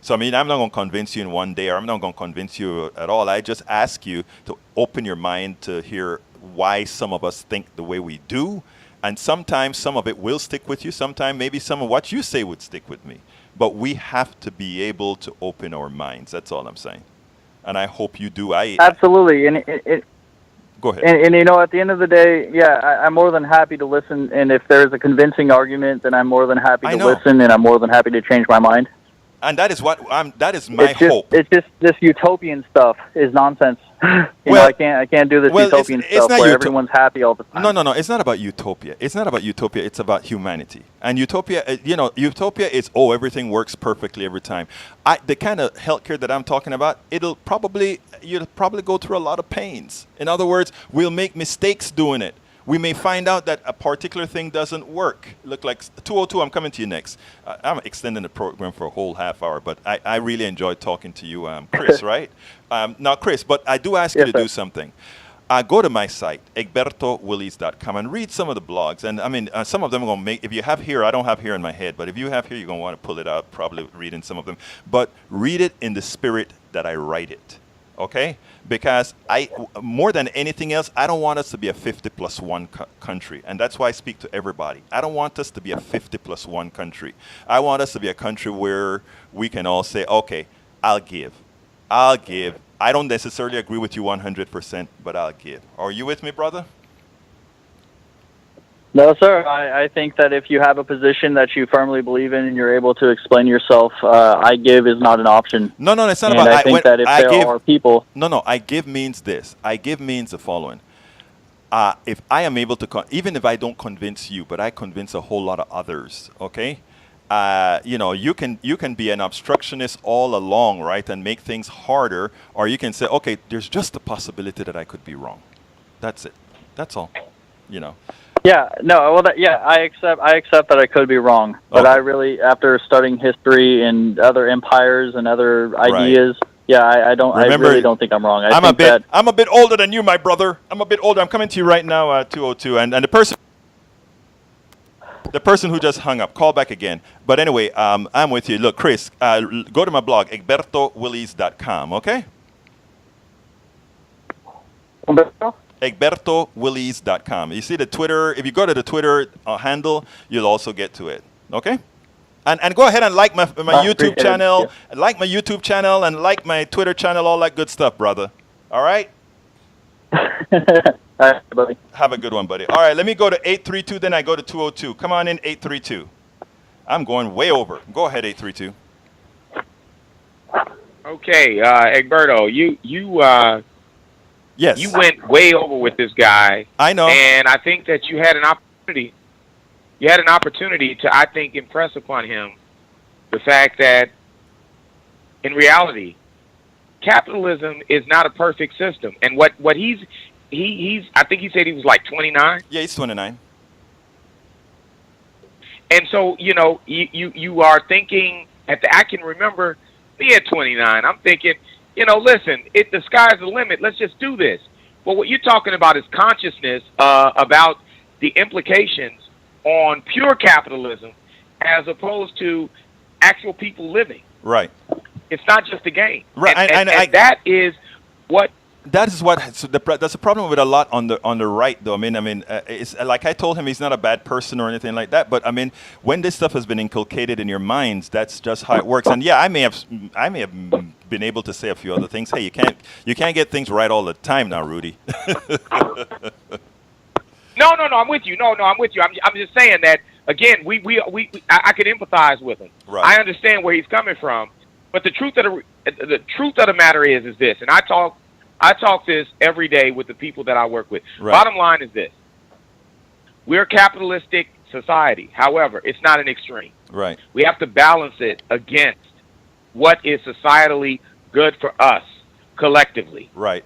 So, I mean, I'm not going to convince you in one day, or I'm not going to convince you at all. I just ask you to open your mind to hear why some of us think the way we do. And sometimes some of it will stick with you. Sometimes maybe some of what you say would stick with me. But we have to be able to open our minds. That's all I'm saying. And I hope you do. Absolutely. And go ahead. And at the end of the day, I'm more than happy to listen. And if there's a convincing argument, then I'm more than happy to listen, and I'm more than happy to change my mind. And that is what that is my hope. It's just this utopian stuff is nonsense. I can't do this utopian stuff where everyone's happy all the time. No. It's not about utopia. It's not about utopia. It's about humanity. And utopia, utopia is everything works perfectly every time. The kind of healthcare that I'm talking about, you'll probably go through a lot of pains. In other words, we'll make mistakes doing it. We may find out that a particular thing doesn't work. Look like 202, I'm coming to you next. I'm extending the program for a whole half hour, but I really enjoyed talking to you, Chris, right? Now, Chris, but I do ask you to do something. Go to my site, egbertowillies.com, and read some of the blogs. And, I mean, some of them are going to make, if you have here, I don't have here in my head, but if you have here, you're going to want to pull it out, probably reading some of them. But read it in the spirit that I write it, okay? Because more than anything else, I don't want us to be a 50+1 country. And that's why I speak to everybody. I don't want us to be a 50+1 country. I want us to be a country where we can all say, okay, I'll give. I don't necessarily agree with you 100%, but I'll give. Are you with me, brother? No, sir. I think that if you have a position that you firmly believe in and you're able to explain yourself, I give is not an option. No, it's not and about. I think that if there are people. No. I give means this. I give means the following. If I am able to, even if I don't convince you, but I convince a whole lot of others, okay? You can be an obstructionist all along, right, and make things harder, or you can say, okay, there's just a possibility that I could be wrong. That's it. That's all. Yeah, no, well, I accept that I could be wrong, but I really, after studying history and other empires and other ideas, I really don't think I'm wrong. I'm a bit older than you, my brother. I'm a bit older. I'm coming to you right now, 202, and the person who just hung up, call back again. But anyway, I'm with you. Look, Chris, go to my blog, egbertowillies.com, okay? egbertowillies.com. You see the Twitter, if you go to the Twitter handle, you'll also get to it. Okay? And go ahead and like my YouTube channel, like my YouTube channel and like my Twitter channel, all that good stuff, brother. All right? All right, buddy. Have a good one, buddy. All right, let me go to 832, then I go to 202. Come on in, 832. I'm going way over. Go ahead, 832. Okay, Egberto, yes. You went way over with this guy. I know. And I think that you had an opportunity. You had an opportunity to, I think, impress upon him the fact that, in reality, capitalism is not a perfect system. And what he's I think he said he was like 29. Yeah, he's 29. And so, you are thinking I can remember me at 29. I'm thinking, listen, the sky's the limit. Let's just do this. But what you're talking about is consciousness about the implications on pure capitalism as opposed to actual people living. Right. It's not just a game. Right. And that is what. That's the problem with a lot on the right, though. I mean, it's like I told him, he's not a bad person or anything like that. But I mean, when this stuff has been inculcated in your minds, that's just how it works. And yeah, I may have been able to say a few other things. Hey, you can't get things right all the time now, Rudy. No, I'm with you. No, I'm with you. I'm just saying that again. I could empathize with him. Right. I understand where he's coming from, but the truth of the matter is this, and I talk this every day with the people that I work with. Right. Bottom line is this: we're a capitalistic society. However, it's not an extreme. Right. We have to balance it against what is societally good for us collectively. Right.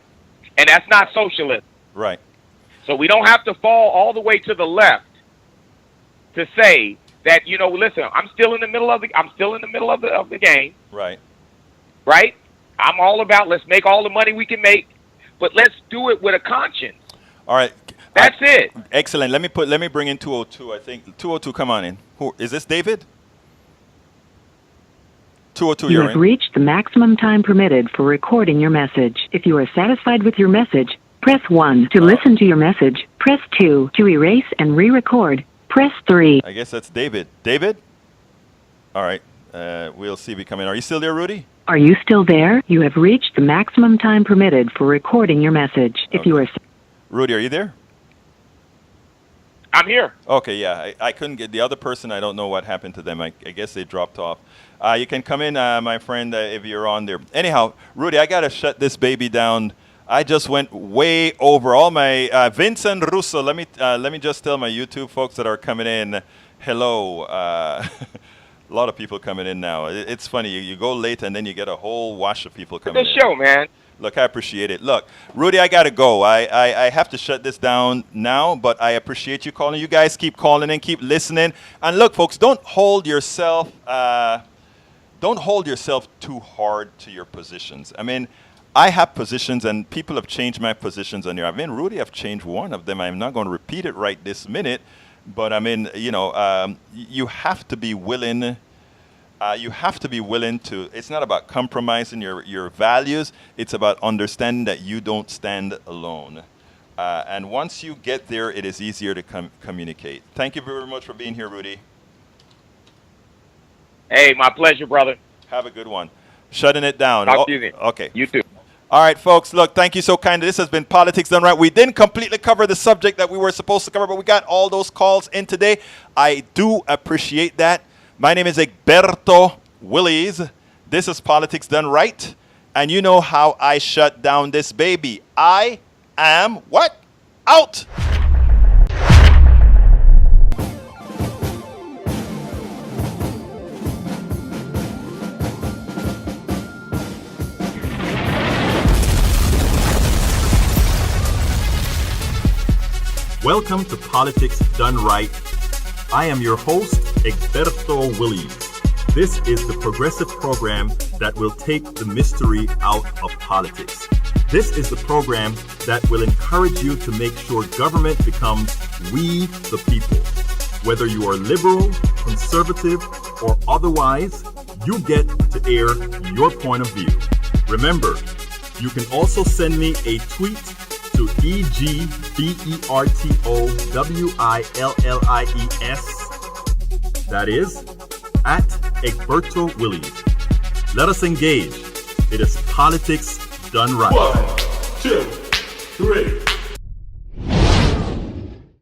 And that's not socialism. Right. So we don't have to fall all the way to the left to say that, listen, I'm still in the middle of the game. Right. Right? I'm all about let's make all the money we can make, but let's do it with a conscience. All right. That's it. Excellent. Let me bring in 202. I think 202, come on in. Who is this, David? 202, you you're have in. reached the maximum time permitted for recording your message. If you are satisfied with your message, press 1. To listen to your message, press 2. To erase and re-record, press 3. I guess that's David. David? All right. We'll see if he come in. Are you still there, Rudy? Are you still there? You have reached the maximum time permitted for recording your message. If you are... Rudy, are you there? I'm here. Okay, yeah. I couldn't get the other person. I don't know what happened to them. I guess they dropped off. You can come in, my friend, if you're on there. Anyhow, Rudy, I got to shut this baby down. I just went way over all my Vincent Russo. Let me just tell my YouTube folks that are coming in, hello. A lot of people coming in now. It's funny. You go late and then you get a whole wash of people coming in. Good show, man. Look, I appreciate it. Look, Rudy, I got to go. I have to shut this down now, but I appreciate you calling. You guys keep calling and keep listening. And look, folks, don't hold yourself too hard to your positions. I mean, I have positions, and people have changed my positions on here. I mean, Rudy, I've changed one of them. I'm not going to repeat it right this minute, but I mean, you have to be willing. To, it's not about compromising your values. It's about understanding that you don't stand alone. And once you get there, it is easier to communicate. Thank you very much for being here, Rudy. Hey, my pleasure, brother. Have a good one. Shutting it down. Talk to you then. Okay. You too. All right, folks, look, thank you so kindly. This has been Politics Done Right. We didn't completely cover the subject that we were supposed to cover, but we got all those calls in today. I do appreciate that. My name is Egberto Willies. This is Politics Done Right. And you know how I shut down this baby. I am what? Out. Welcome to Politics Done Right. I am your host, Egberto Willies. This is the progressive program that will take the mystery out of politics. This is the program that will encourage you to make sure government becomes we the people. Whether you are liberal, conservative, or otherwise, you get to air your point of view. Remember, you can also send me a tweet to EGBERTOWILLIES. That is, at Egberto Willies. Let us engage. It is Politics Done Right. 1, 2, 3.